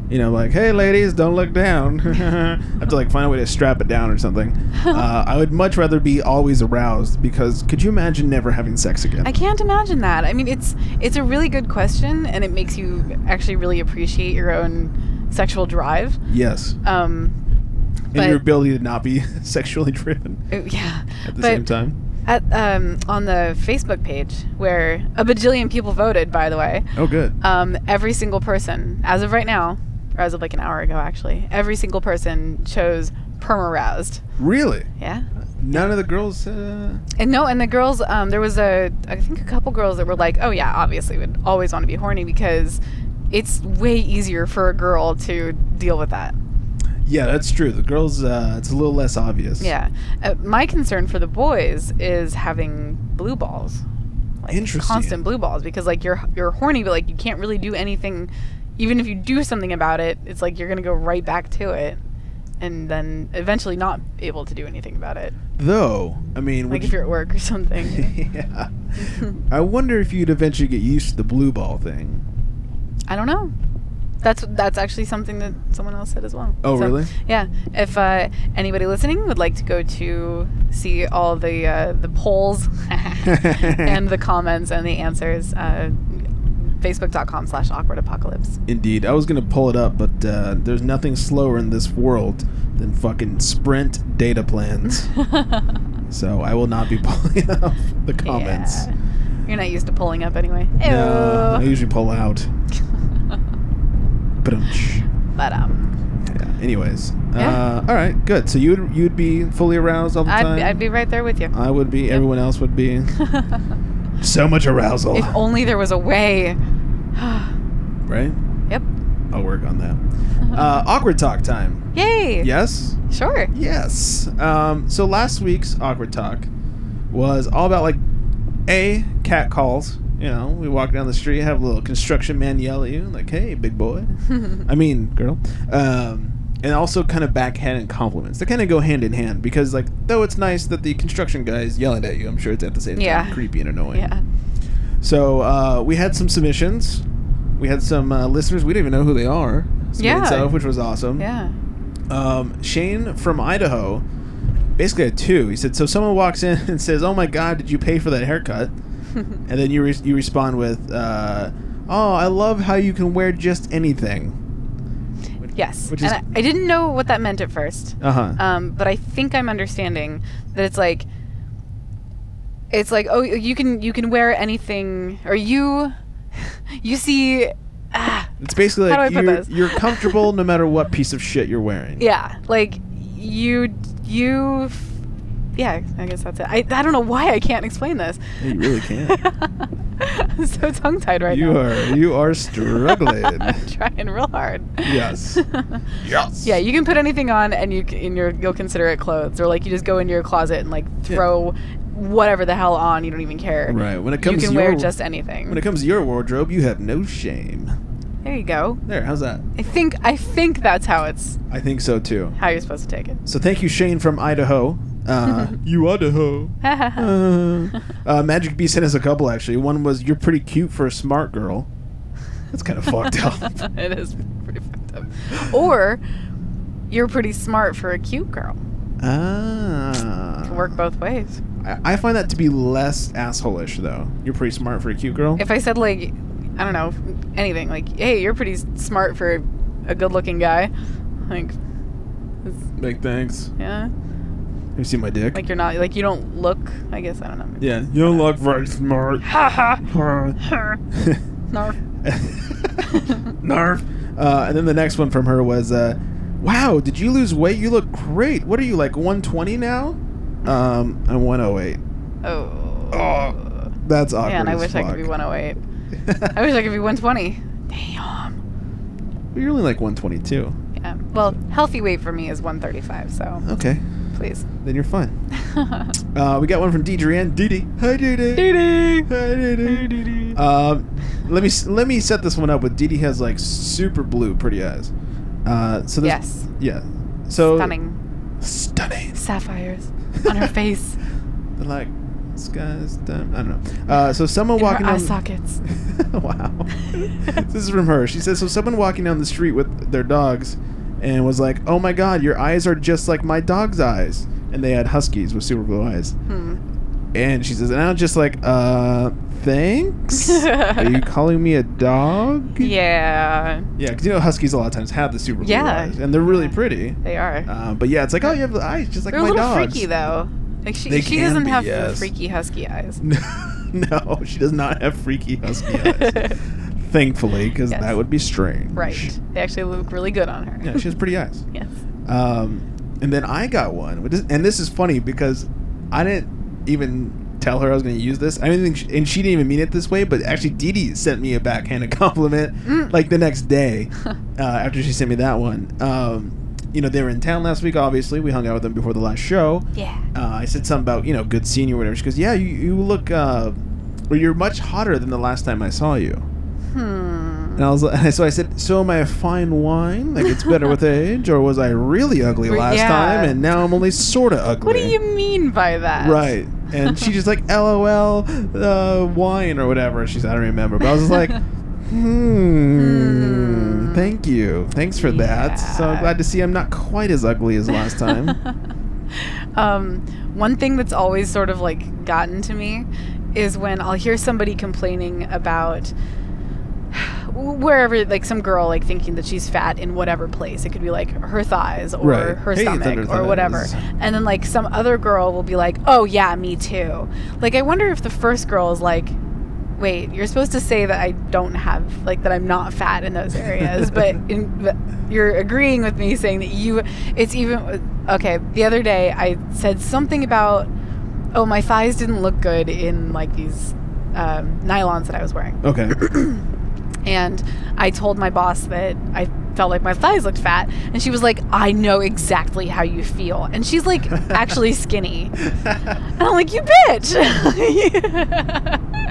you know, like, hey, ladies, don't look down. I have to, like, find a way to strap it down or something. I would much rather be always aroused because could you imagine never having sex again? I can't imagine that. I mean, it's a really good question, and it makes you actually really appreciate your own sexual drive. Yes. And but- your ability to not be sexually driven Yeah. at the same time. At on the Facebook page, where a bajillion people voted, by the way. Oh, good. Every single person, as of right now, or as of like an hour ago, actually, every single person chose perma-roused. Really? Yeah. None of the girls... And the girls, there was I think a couple girls that were like, oh yeah, obviously would always want to be horny because it's way easier for a girl to deal with that. Yeah, that's true. The girls, it's a little less obvious. Yeah. My concern for the boys is having blue balls. Like Interesting. constant blue balls because like you're horny, but like you can't really do anything. Even if you do something about it, it's like you're going to go right back to it and then eventually not able to do anything about it. Though, I mean... Like if you're at work or something. Yeah. I wonder if you'd eventually get used to the blue ball thing. I don't know. That's actually something that someone else said as well. Oh, So, really? Yeah. If anybody listening would like to go to see all the polls and the comments and the answers, Facebook.com/awkward-apocalypse. Indeed. I was going to pull it up, but there's nothing slower in this world than fucking Sprint data plans. So I will not be pulling up the comments. Yeah. You're not used to pulling up anyway. No, I Ew. usually pull out. But But yeah. Anyways, Yeah. all right, good. So you'd be fully aroused all the time. I'd be right there with you. I would be. Everyone else would be. So much arousal. If only there was a way. Right? Yep. I'll work on that. Awkward talk time. Yay. Yes. Sure. Yes. So last week's awkward talk was all about like cat calls. You know, we walk down the street, have a little construction man yell at you, like, "Hey, big boy." I mean, girl. And also kind of backhanded compliments. They kind of go hand in hand because, like, though it's nice that the construction guy is yelling at you, I'm sure it's at the same time creepy and annoying. Yeah. So we had some submissions. We had some listeners. We didn't even know who they are. Yeah. Stuff, which was awesome. Yeah. Shane from Idaho basically had two. He said, so someone walks in and says, "Oh my God, did you pay for that haircut?" And then you respond with, "Oh, I love how you can wear just anything." Yes. Which is- and I didn't know what that meant at first. Uh-huh. But I think I'm understanding that it's like, oh, you can wear anything, or you see. It's basically How like do I put this? you're comfortable no matter what piece of shit you're wearing. Yeah, like you. Yeah, I guess that's it. I don't know why I can't explain this. You really can't. I'm so tongue tied right You now. you are struggling. I'm trying real hard. Yes. Yes. Yeah, you can put anything on, and you'll consider it clothes, or like you just go into your closet and like throw whatever the hell on. You don't even care. Right. When it comes you can to wear your, just anything. When it comes to your wardrobe, you have no shame. There you go. There. How's that? I think that's how I think so too. how you're supposed to take it. So thank you, Shane from Idaho. You Idaho. Magic B sent us a couple actually. One was, "You're pretty cute for a smart girl." That's kind of fucked up. It is pretty fucked up. Or you're pretty smart for a cute girl. Ah. Can work both ways. I find that to be less asshole-ish though. You're pretty smart for a cute girl. If I said like, I don't know, anything like, "Hey, you're pretty smart for a good-looking guy," like, Big thanks. yeah, You see my dick? like you're not, like you don't look. I guess I don't know. Yeah. You don't look very smart. Narf. Narf. And then the next one from her was, "Wow, did you lose weight? You look great. What are you, like 120 now?" I'm 108. Oh. That's awkward. Man, I as wish I could be fuck. 108. I wish I could be 120. Damn. You're only like 122. Yeah. Well, healthy weight for me is 135. So Okay. please. Then you're fine. We got one from Deidre. Dee. Hi, Dee. Dee-dee. Hi, Dee. Let me set this one up with Dee has like super blue, pretty eyes. So this, Yes. Yeah. So Stunning. Sapphires on her face. They're like skies down. I don't know. So someone In walking her eye down. sockets. Wow. This is from her. She says, so someone walking down the street with their dogs and was like, "Oh my God, your eyes are just like my dog's eyes." And they had huskies with super blue eyes. And she says, and I was just like, thanks? Are you calling me a dog? Yeah. Yeah, because you know huskies a lot of times have the super blue Yeah. eyes. And they're really pretty. They are. But yeah, it's like, oh, you have the eyes just like They're a my little dog's. freaky though. Like They she can doesn't be, have yes. freaky husky eyes. No, she does not have freaky husky eyes. Thankfully, because Yes. that would be strange. Right. They actually look really good on her. Yeah, she has pretty eyes. Yes. And then I got one, and this is funny because I didn't even tell her I was going to use this. I didn't think, and she didn't even mean it this way. But actually, Dee Dee sent me a backhanded compliment like the next day after she sent me that one. You know, they were in town last week. Obviously, we hung out with them before the last show. Yeah. I said something about good seeing you or whatever. She goes, "Yeah, you look, or you're much hotter than the last time I saw you." And I was like, so I said, "So am I a fine wine? Like it's better with age, or was I really ugly last Yeah. time and now I'm only sort of ugly?" What do you mean by that? Right. And she just like, "LOL, wine or whatever." She said, "I don't remember," but I was just like, Thank you. Thanks for that. So Yeah. glad to see I'm not quite as ugly as last time. One thing that's always sort of like gotten to me is when I'll hear somebody complaining about wherever, like some girl like thinking that she's fat in whatever place. It could be like her thighs or Right. her Hey, stomach Thunder or whatever. Thighs. And then like some other girl will be like, oh yeah, me too. Like I wonder if the first girl is like, wait, you're supposed to say that I don't have, like that I'm not fat in those areas, but you're agreeing with me saying that it's even, okay, the other day I said something about, oh, my thighs didn't look good in like these nylons that I was wearing. Okay. And I told my boss that I felt like my thighs looked fat, and she was like, I know exactly how you feel. And she's like actually skinny. And I'm like, you bitch.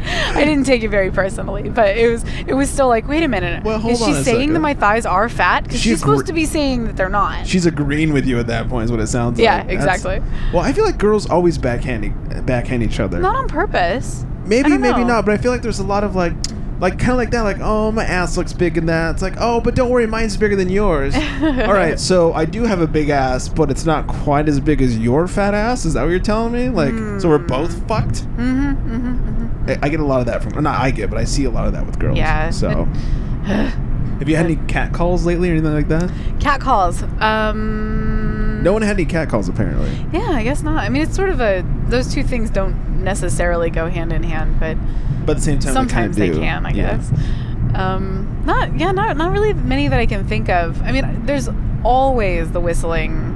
I didn't take it very personally, but it was still like, wait a minute. Well, hold is on she a saying second. that my thighs are fat? Because she's supposed to be saying that they're not. She's agreeing with you at that point is what it sounds Yeah, like. exactly. Well, I feel like girls always backhand each other. Not on purpose. Maybe, I don't maybe know. not, but I feel like there's a lot of like kind of like that, like, oh, my ass looks big in that. It's like, oh, but don't worry, mine's bigger than yours. All right, so I do have a big ass, but it's not quite as big as your fat ass. Is that what you're telling me? Like, so we're both fucked? I get a lot of that from, not I get, but I see a lot of that with girls. Yeah. So, have you had any cat calls lately or anything like that? Cat calls. No one had any cat calls, apparently. Yeah, I guess not. I mean, it's sort of those two things don't necessarily go hand in hand, but But at the same time, sometimes they, they kinda do. can, I guess. Not really many that I can think of. I mean, there's always the whistling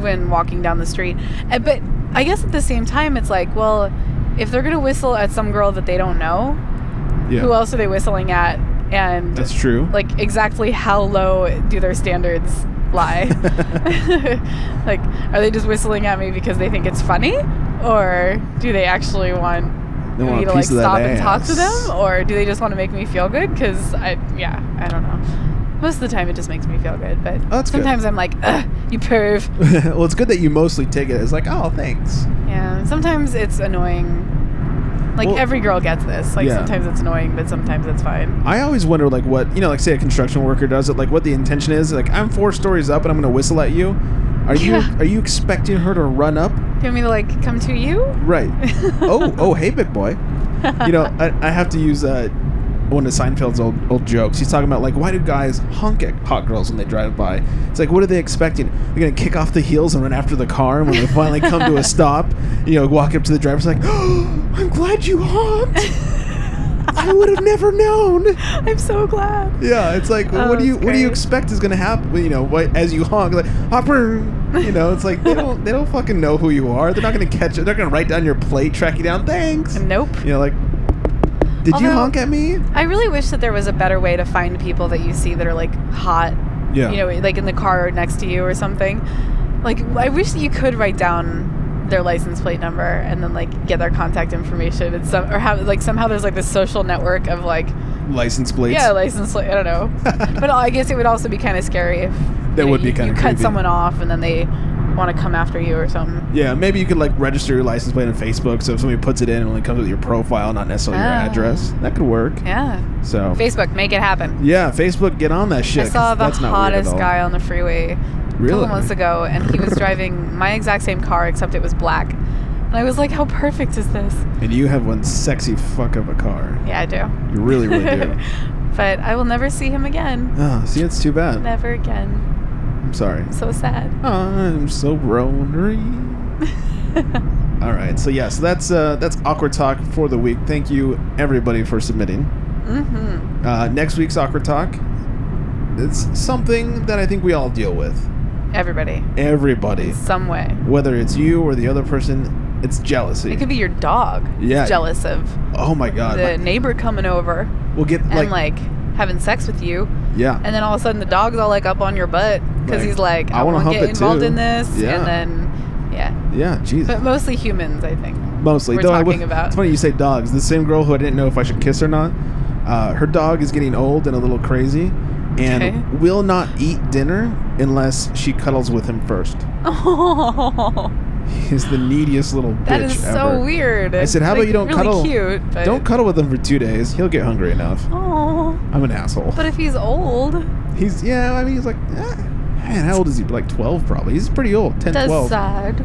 when walking down the street. But I guess at the same time, it's like, well, if they're going to whistle at some girl that they don't know, Yeah. who else are they whistling at? And That's true. like, exactly how low do their standards lie? Like, are they just whistling at me because they think it's funny? Or do they actually want They want me a to like piece of that stop and talk to ass. them? Or do they just want to make me feel good? Because I don't know. Most of the time it just makes me feel good, but that's good. sometimes I'm like, ugh, you perv. Well, it's good that you mostly take it as like, oh, thanks. Yeah, sometimes it's annoying. Like, Well, every girl gets this. Like, yeah. sometimes it's annoying, but sometimes it's fine. I always wonder, like, what, like, say a construction worker does it, like, what the intention is. Like, I'm 4 stories up and I'm going to whistle at you. Are you expecting her to run up? Do you want me to, like, come to you? Right. oh, hey, big boy. I have to use one of Seinfeld's old jokes. He's talking about, like, why do guys honk at hot girls when they drive by? It's like, what are they expecting? They're going to kick off the heels and run after the car, and when they finally come to a stop, walk up to the driver, it's like, oh, I'm glad you honked. I would have never known. I'm so glad. Yeah, it's like, what do you great. expect is going to happen? As you honk, like, hopper. It's like they don't fucking know who you are. They're not going to catch it. They're going to write down your plate, track you down. Thanks. Nope. Like, did you Although, honk at me? I really wish that there was a better way to find people that you see that are like hot. Yeah. Like in the car next to you or something. Like, I wish that you could write down their license plate number and then like get their contact information and somehow there's like this social network of like License plates. yeah, license plate. I don't know. But I guess it would also be kind of scary if That would be you kinda cut creepy. someone off and then they want to come after you or something. Yeah, maybe you could like register your license plate on Facebook, so if somebody puts it in, it only comes with your profile, not necessarily your Ah. address. That could work. Yeah. So Facebook, make it happen. yeah, Facebook, get on that shit. I saw 'cause the that's not weird at hottest all. guy on the freeway a Really? couple months ago, and he was driving my exact same car, except it was black. And I was like, how perfect is this? And you have one sexy fuck of a car. Yeah, I do. You really, really do. But I will never see him again. Oh, see, it's too bad. Never again. I'm sorry. So sad. I'm so lonely. All right, so that's Awkward Talk for the week. Thank you, everybody, for submitting. Mm-hmm. Next week's Awkward Talk, it's something that I think we all deal with. Everybody. Everybody. Some way. Whether it's you or the other person, it's jealousy. It could be your dog. Yeah. Who's jealous of Oh my god. the neighbor coming over We'll get and like having sex with you. yeah. And then all of a sudden the dog's all like up on your butt because Like, he's like, I I wanna want to hump get it involved too. in this. Yeah. And then, yeah. Yeah, Jesus. But mostly humans, I think. Mostly. we're Though I talking about. It's funny you say dogs. The same girl who I didn't know if I should kiss or not, her dog is getting old and a little crazy and Okay. will not eat dinner unless she cuddles with him first. Oh, He's the neediest little bitch that is so ever. weird. I said, how about Like, you don't really cuddle? Cute, but Don't cuddle with him for 2 days. He'll get hungry enough. Oh, I'm an asshole. But if he's old, He's like, man, how old is he? Like 12 probably. He's pretty old, 10, that's 12. sad.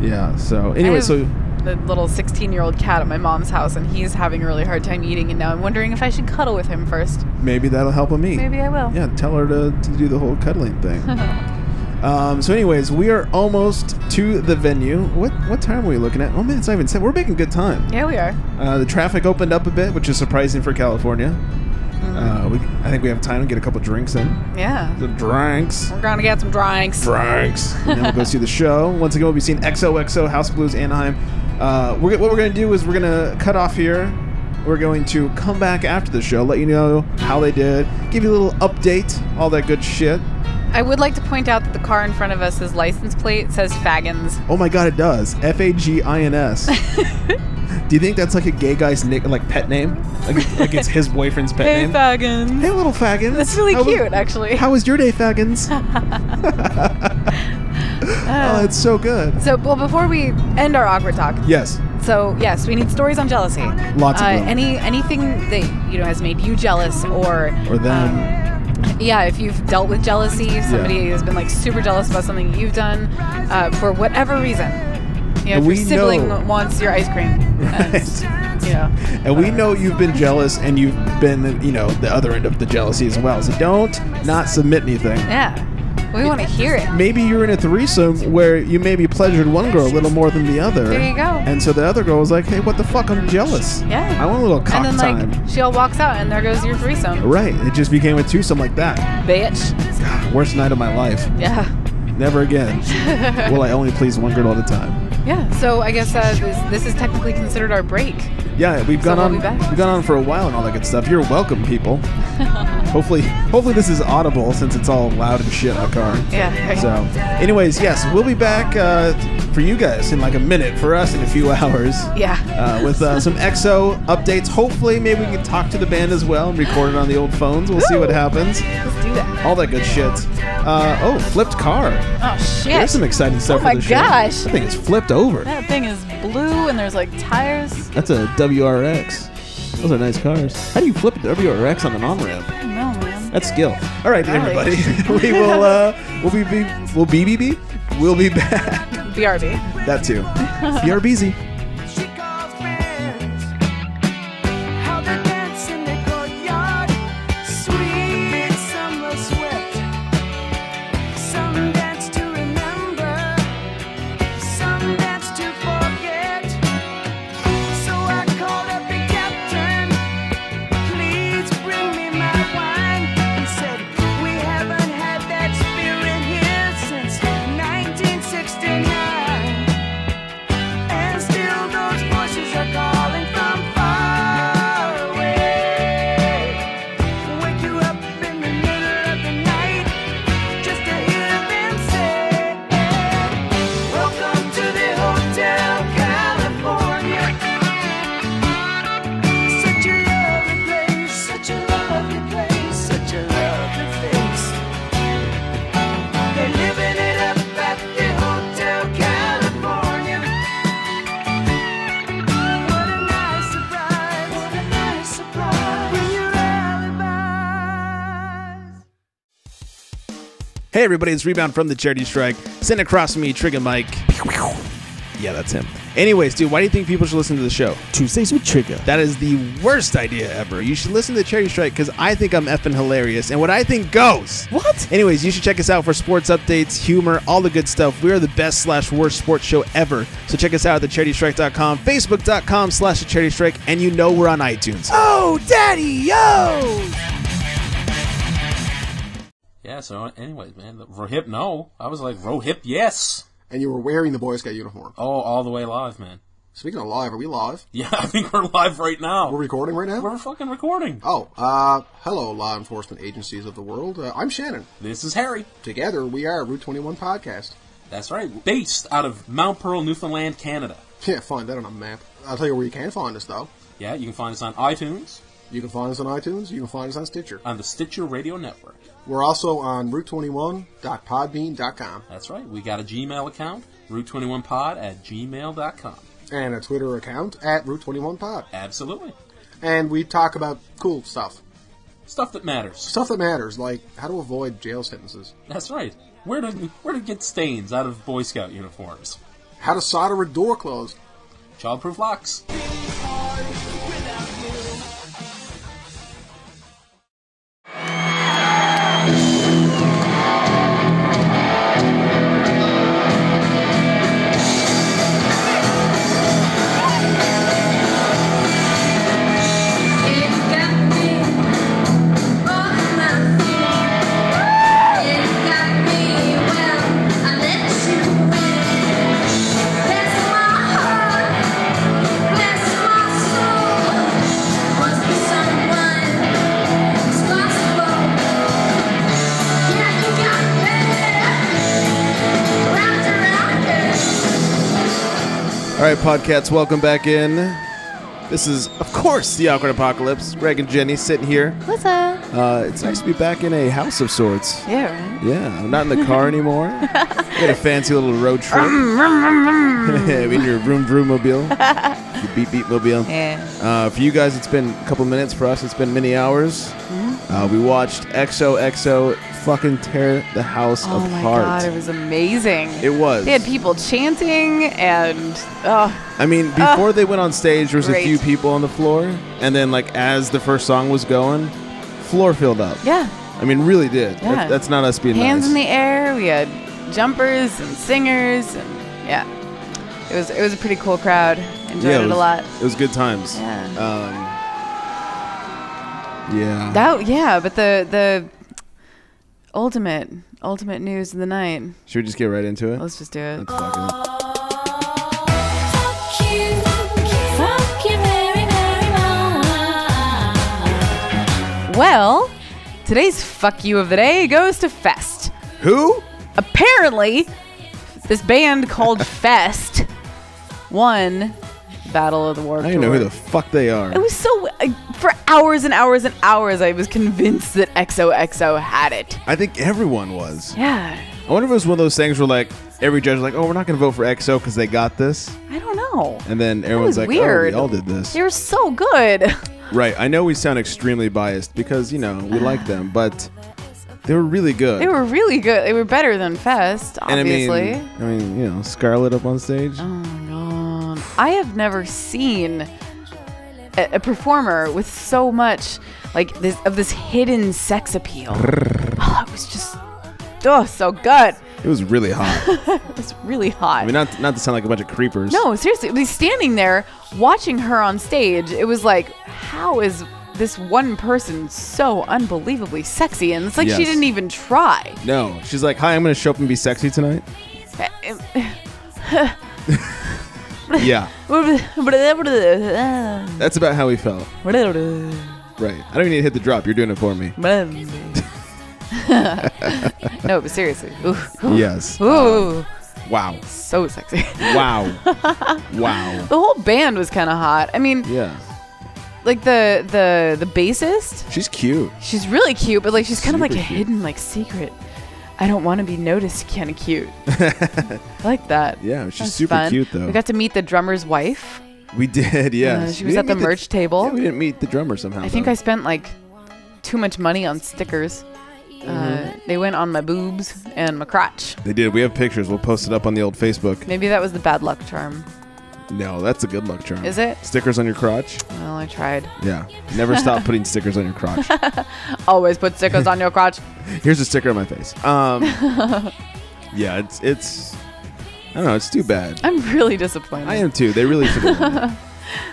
Yeah, so anyway, I have so the little 16-year-old cat at my mom's house, and he's having a really hard time eating, and now I'm wondering if I should cuddle with him first. maybe that'll help him eat. Maybe I will. Yeah, tell her to do the whole cuddling thing. So anyways, we are almost to the venue. What time are we looking at? Oh man, it's not even set. We're making good time. Yeah, we are. The traffic opened up a bit, which is surprising for California. I think we have time to get a couple drinks in. Yeah. The drinks. We're going to get some drinks. Drinks. And then we'll go see the show. Once again, we'll be seeing XOXO, House of Blues, Anaheim. What we're going to do is we're going to cut off here. We're going to come back after the show, let you know how they did, give you a little update, all that good shit. I would like to point out that the car in front of us, his license plate says Faggins. Oh my god, it does. Fagins. Do you think that's like a gay guy's pet name? Like it's his boyfriend's pet Hey, name? Faggins. Hey, little Faggins. That's really cute, actually. How was your day, Faggins? Oh, it's so good. So, well, before we end our awkward talk, Yes. so yes, we need stories on jealousy. Lots of them. Anything that has made you jealous, or them. Yeah, if you've dealt with jealousy, somebody has been like super jealous about something you've done, for whatever reason. If we your sibling know- wants your ice cream, Right. and, we know you've been jealous, and you've been, the other end of the jealousy as well. So don't not submit anything. yeah, we want to hear it. Maybe you're in a threesome where you maybe pleasured one girl a little more than the other. There you go. And so the other girl was like, hey, what the fuck? I'm jealous. Yeah. I want a little cock And then time. she all walks out, and there goes your threesome. Right. It just became a twosome like that. Bitch. Worst night of my life. Yeah. Never again will I only please one girl at a time. Yeah. So I guess this is technically considered our break. Yeah, we've gone we'll on. be back. We've gone on for a while and all that good stuff. You're welcome, people. Hopefully this is audible since it's all loud and shit in the car. Yeah. So, anyways, yes, we'll be back for you guys in like a minute. For us, in a few hours. Yeah. With some EXO updates. Hopefully, maybe we can talk to the band as well and record it on the old phones. We'll see what happens. Let's do that. All that good shit. Flipped car. Oh shit. There's some exciting stuff Oh my for the show. gosh. I think it's flipped over. That thing is blue, and there's like tires. That's a WRX. Those are nice cars. How do you flip a WRX on an on-ramp? I don't know, man. That's skill. All right, Golly. everybody. We'll be back. BRB. That too. BRBZ. She calls friends how they dance in the courtyard. Sweet summer sweat. Some dance to remember, some dance to forget. So I called up the captain. Please bring me my wine. He said we haven't had that spirit here since 1969. And still those voices are calling from far away. Wake you up in the middle of the night just to hear them say, welcome to the Hotel California. Such a lovely place, such a lovely place, such a lovely face. They're living it up at the Hotel California. What a nice surprise, what a nice surprise. Bring your alibis. Hey, everybody, it's Rebound from the Charity Strike. Sitting across from me, Trig and Mike. Yeah, that's him. Anyways, dude, why do you think people should listen to the show? Tuesdays with Trigger. That is the worst idea ever. You should listen to the Charity Strike because I think I'm effing hilarious, and what I think goes. What? Anyways, you should check us out for sports updates, humor, all the good stuff. We are the best/worst sports show ever. So check us out at thecharitystrike.com, facebook.com/thecharitystrike, and you know we're on iTunes. Oh, Daddy, yo! Yeah, so anyways, man, Rohip, no. I was like, Rohip, yes. And you were wearing the Boy Scout uniform. Oh, all the way live, man. Speaking of live, are we live? Yeah, I think we're live right now. We're recording right now? We're fucking recording. Oh, hello, law enforcement agencies of the world. I'm Shannon. This is Harry. Together, we are Route 21 Podcast. That's right. Based out of Mount Pearl, Newfoundland, Canada. Yeah, find that on a map. I'll tell you where you can find us, though. Yeah, you can find us on iTunes, You can find us on iTunes. You can find us on Stitcher. on the Stitcher Radio Network. We're also on Route21.podbean.com. That's right. We got a Gmail account, route21pod@gmail.com. And a Twitter account at Route21Pod. Absolutely. And we talk about cool stuff. Stuff that matters. Stuff that matters, like how to avoid jail sentences. That's right. Where to get stains out of Boy Scout uniforms. How to solder a door closed. Childproof locks. All right, Podcats, welcome back in. This is, of course, the Awkward Apocalypse. Greg and Jenny sitting here. What's up? It's nice to be back in a house of sorts. Yeah, right? Yeah, I'm not in the car anymore. We had a fancy little road trip. In your vroom vroom mobile. Your beep beep mobile. Yeah. For you guys, it's been a couple minutes. For us, it's been many hours. We watched XOXO fucking tear the house apart. Oh my god, it was amazing. It was. They had people chanting and I mean, before they went on stage, there was great. a few people on the floor, and then like as the first song was going, floor filled up. yeah. I mean, really did. Yeah. That's not us being Hands nice. in the air. We had jumpers and singers and yeah. It was a pretty cool crowd. Enjoyed it a lot. It was good times. Yeah. Yeah. But the ultimate news of the night. Should we just get right into it? Let's just do it. Let's fucking. Well, today's fuck you of the day goes to Fest. Who? Apparently, this band called Fest won Battle of the Warped I Tour. don't know who the fuck they are. It was so for hours and hours and hours I was convinced that XOXO had it. I think everyone was. Yeah. I wonder if it was one of those things where like every judge was like, oh, we're not going to vote for XO because they got this. I don't know. And then everyone's was like, weird. oh, we all did this. They were so good. Right. I know we sound extremely biased because, you know, we like them, but they were really good. They were really good. They were better than Fest, And obviously. I mean, you know, Scarlett up on stage. Oh my god. I have never seen a performer with so much like this hidden sex appeal. Oh, it was just so good. It was really hot. It was really hot. I mean, not to sound like a bunch of creepers. No, seriously, we standing there watching her on stage. It was like, how is this one person so unbelievably sexy? And it's like Yes. she didn't even try. No. She's like, hi, I'm going to show up and be sexy tonight. Yeah. That's about how we felt. Right. I don't even need to hit the drop. You're doing it for me. No, but seriously. Ooh. Yes. Ooh. Wow. So sexy. Wow. Wow. The whole band was kind of hot. I mean, Yeah. like the bassist, She's cute. she's really cute, but like she's kind of like a Super cute. hidden like secret. I don't want to be noticed kind of cute. I like that. Yeah, she's That was super fun. cute, though. We got to meet the drummer's wife. We did, yeah. She was at the merch table. Yeah, we didn't meet the drummer somehow. I think though. I spent like too much money on stickers. They went on my boobs and my crotch. They did. We have pictures. We'll post it up on the old Facebook. Maybe that was the bad luck charm. No, that's a good luck charm. Is it? Stickers on your crotch? Well, I tried. Yeah. Never stop putting stickers on your crotch. Always put stickers on your crotch. Here's a sticker on my face. Yeah, it's I don't know, it's too bad. I'm really disappointed. I am too. They really should have won it.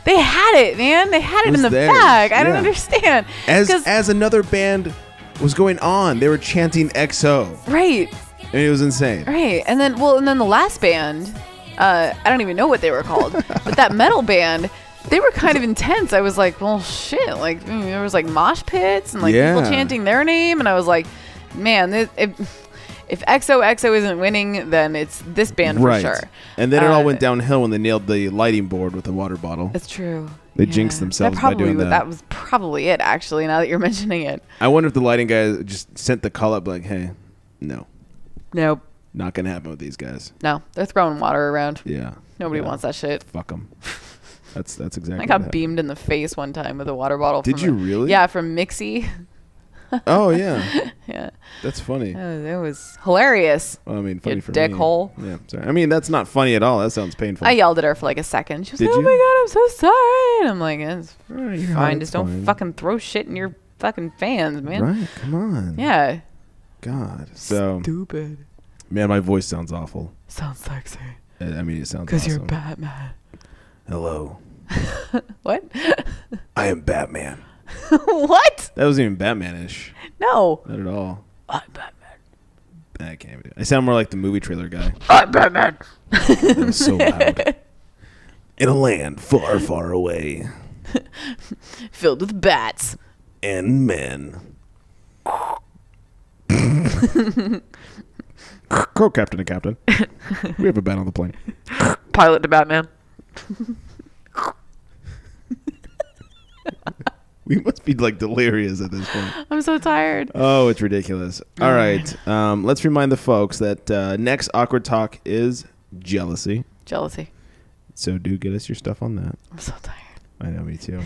They had it, man. They had it was in the theirs. bag. I don't Yeah. understand. 'Cause- As another band was going on, they were chanting XO. right, And it was insane. right. And then the last band, I don't even know what they were called, but that metal band, they were kind of intense. I was like, well, shit. Like there was like mosh pits and like people Yeah. chanting their name, and I was like, man, if XOXO isn't winning, then it's this band for Right. sure. And then it all went downhill when they nailed the lighting board with the water bottle. That's true. They jinxed themselves by doing that. That was probably it, actually, now that you're mentioning it. I wonder if the lighting guy just sent the call up like, hey, no, Nope. not going to happen with these guys. No, they're throwing water around. Yeah. Nobody Yeah. wants that shit. Fuck them. That's exactly I what got happened. beamed in the face one time with a water bottle. Did from you really? Yeah, from Mixie. Oh yeah, Yeah. that's funny. It was hilarious. Well, I mean, funny You for dickhole. me. Yeah, sorry. I mean, that's not funny at all. That sounds painful. I yelled at her for like a second. She was Did like, "Oh you? my god, I'm so sorry." And I'm like, "It's you're fine. fine, Just don't fine. fucking throw shit in your fucking fans, man." Right? Come on. Yeah. God. So Stupid. man, my voice sounds awful. Sounds sexy. I mean, it sounds Because awesome. you're Batman. Hello. What? I am Batman. What? That wasn't even Batman-ish. No. Not at all. I'm Batman. I can't. I sound more like the movie trailer guy. I'm Batman. That was so loud. In a land far, far away. Filled with bats. And men. Co-captain and captain. We have a bat on the plane. Pilot to Batman. We must be like delirious at this point. I'm so tired. Oh, it's ridiculous. All right. Let's remind the folks that next Awkward Talk is jealousy. Jealousy. So do get us your stuff on that. I'm so tired. I know, me too.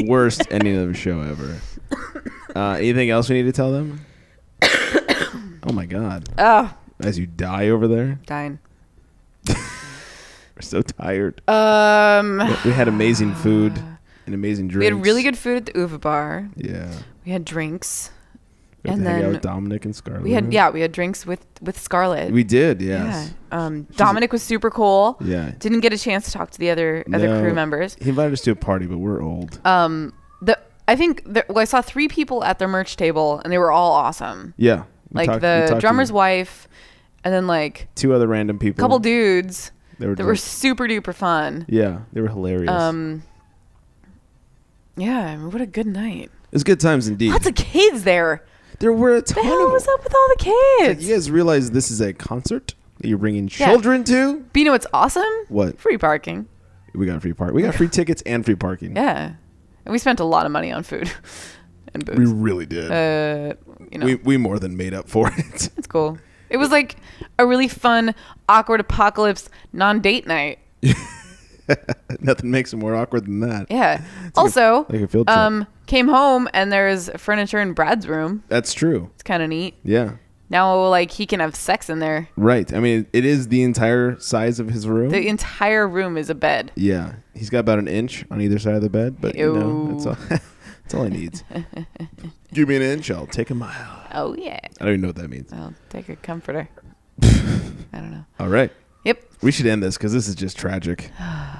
Worst ending of a show ever. Anything else we need to tell them? Oh my God. Oh. As you die over there. Dying. We're so tired. We had amazing food and amazing drinks. We had really good food at the Uva Bar. Yeah. We had drinks. We had And to hang out then with Dominic and Scarlett. we had drinks with Scarlett. We did, yes. Yeah. Dominic was super cool. Yeah. Didn't get a chance to talk to the other crew members. He invited us to a party, but we're old. I think I saw 3 people at their merch table, and they were all awesome. Yeah. We Like talked the to drummer's wife, and then like 2 other random people. couple dudes They were that were just- super duper fun. Yeah, they were hilarious. Yeah, I mean, what a good night. It was good times indeed. Lots of kids there. There were a ton The hell of was up with all the It's kids? like, you guys realize this is a concert that you're bringing children to? But you know what's awesome? What? Free parking. We got free park. We got free tickets and free parking. Yeah. And we spent a lot of money on food and booze. We really did. You know, we more than made up for it. it's cool. It was like a really fun, awkward apocalypse non-date night. Nothing makes it more awkward than that. Yeah. Also, like a field trip. came home and there's furniture in Brad's room. That's true. It's kind of neat. Yeah. Now, like, he can have sex in there. Right. I mean, it is the entire size of his room. The entire room is a bed. Yeah. He's got about an inch on either side of the bed, but you know, that's all. That's all he needs. Give me an inch, I'll take a mile. Oh, yeah. I don't even know what that means. I'll take a comforter. I don't know. All right. Yep. We should end this because this is just tragic.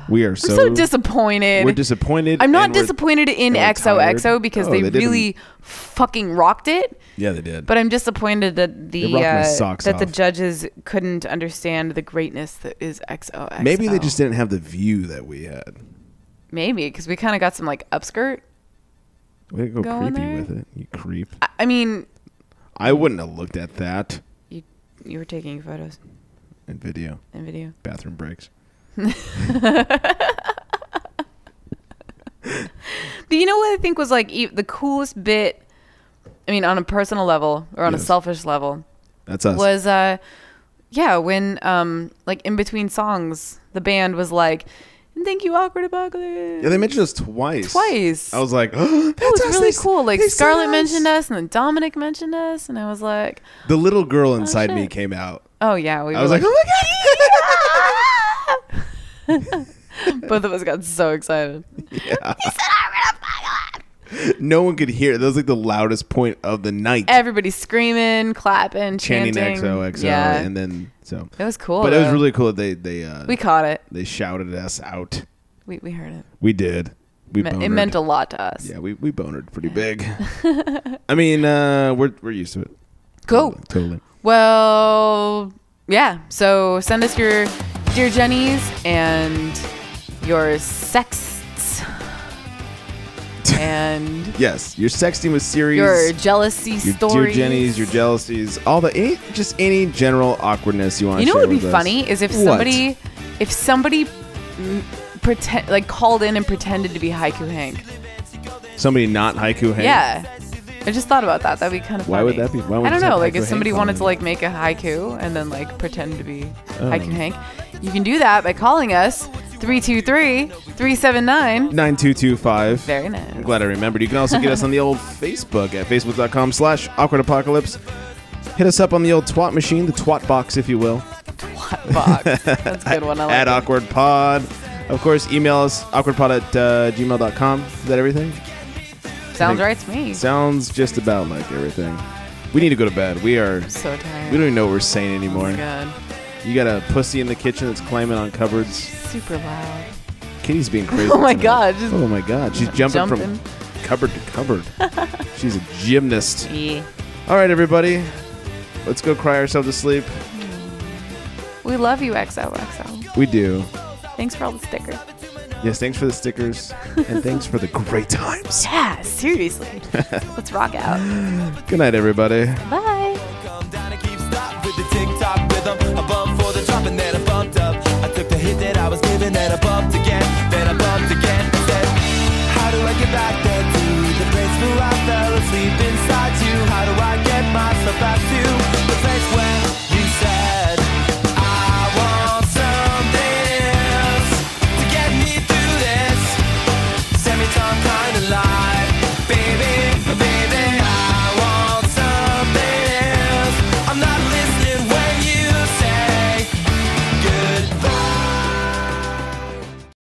We are I'm so disappointed. We're disappointed. I'm not and we're- disappointed in and we're XOXO tired. because Oh, they did really fucking rocked it. Yeah, they did. But I'm disappointed that They rocked my socks that the off. judges couldn't understand the greatness that is XOXO. Maybe they just didn't have the view that we had. Maybe because we kind of got some like upskirt. We didn't go Going creepy there? with it. You creep. I mean, I wouldn't have looked at that you were taking photos in video. and video. Bathroom breaks. But you know what I think was like the coolest bit? I mean, on a personal level or on a Yes. selfish level, That's us. was when like in between songs, the band was like, "Thank you, Awkward Apocalypse." Yeah, they mentioned us twice. Twice. I was like, oh, That was that's us. really cool. Like they said Scarlett us. mentioned us, and then Dominic mentioned us, and I was like, The little girl inside me shit. came out. "Oh yeah." We I were was like, oh my god. both of us got so excited. Yeah. No one could hear it. That was like the loudest point of the night. Everybody screaming, clapping, Chanting chanting. XOXO. Yeah, And then, so. it was cool. But it was though. really cool that they We caught it. They shouted us out. We heard it. We did. We It bonered. meant a lot to us. Yeah, we bonered pretty big. I mean, we're used to it. Cool. Totally. Well, yeah. So send us your Dear Jennies and your sexts and Yes, your sexting with series. your jealousy your stories. Dear Jennies, your jealousies, all the any general awkwardness you want to You share know what would with be us. funny is if What? somebody pretend like called in and pretended to be Haiku Hank. Somebody not Haiku Hank. Yeah. I just thought about that. That'd be kind of funny. Why would that be? Why would I don't just know. have Like Haiku if Hank somebody call wanted in? to like make a haiku and then like pretend to be Oh. Haiku Hank, you can do that by calling us 323-379. 9225. Very nice. I'm glad I remembered. You can also get us on the old Facebook at facebook.com/awkwardapocalypse. Hit us up on the old twat machine, the twat box, if you will. Twat box. That's a good one. I like at it. Awkward Pod. Of course, email us awkwardpod@gmail.com. Is that everything? Sounds right to me. Sounds just about like everything. We need to go to bed. We are So tired. We don't even know what we're saying anymore. Oh my God. You got a pussy in the kitchen that's climbing on cupboards. Super loud. Kitty's being crazy. Oh my tonight. God. Just Oh my God. She's jumping from jumping. cupboard to cupboard. She's a gymnast. Yeah. All right, everybody. Let's go cry ourselves to sleep. We love you, XOXO. We do. Thanks for all the stickers. Yes, thanks for the stickers. And thanks for the great times. Yeah, seriously. Let's rock out. Good night, everybody. Bye. With the tick-tock rhythm, I bumped for the drop and then I bumped up. I took the hit that I was given and I bumped again.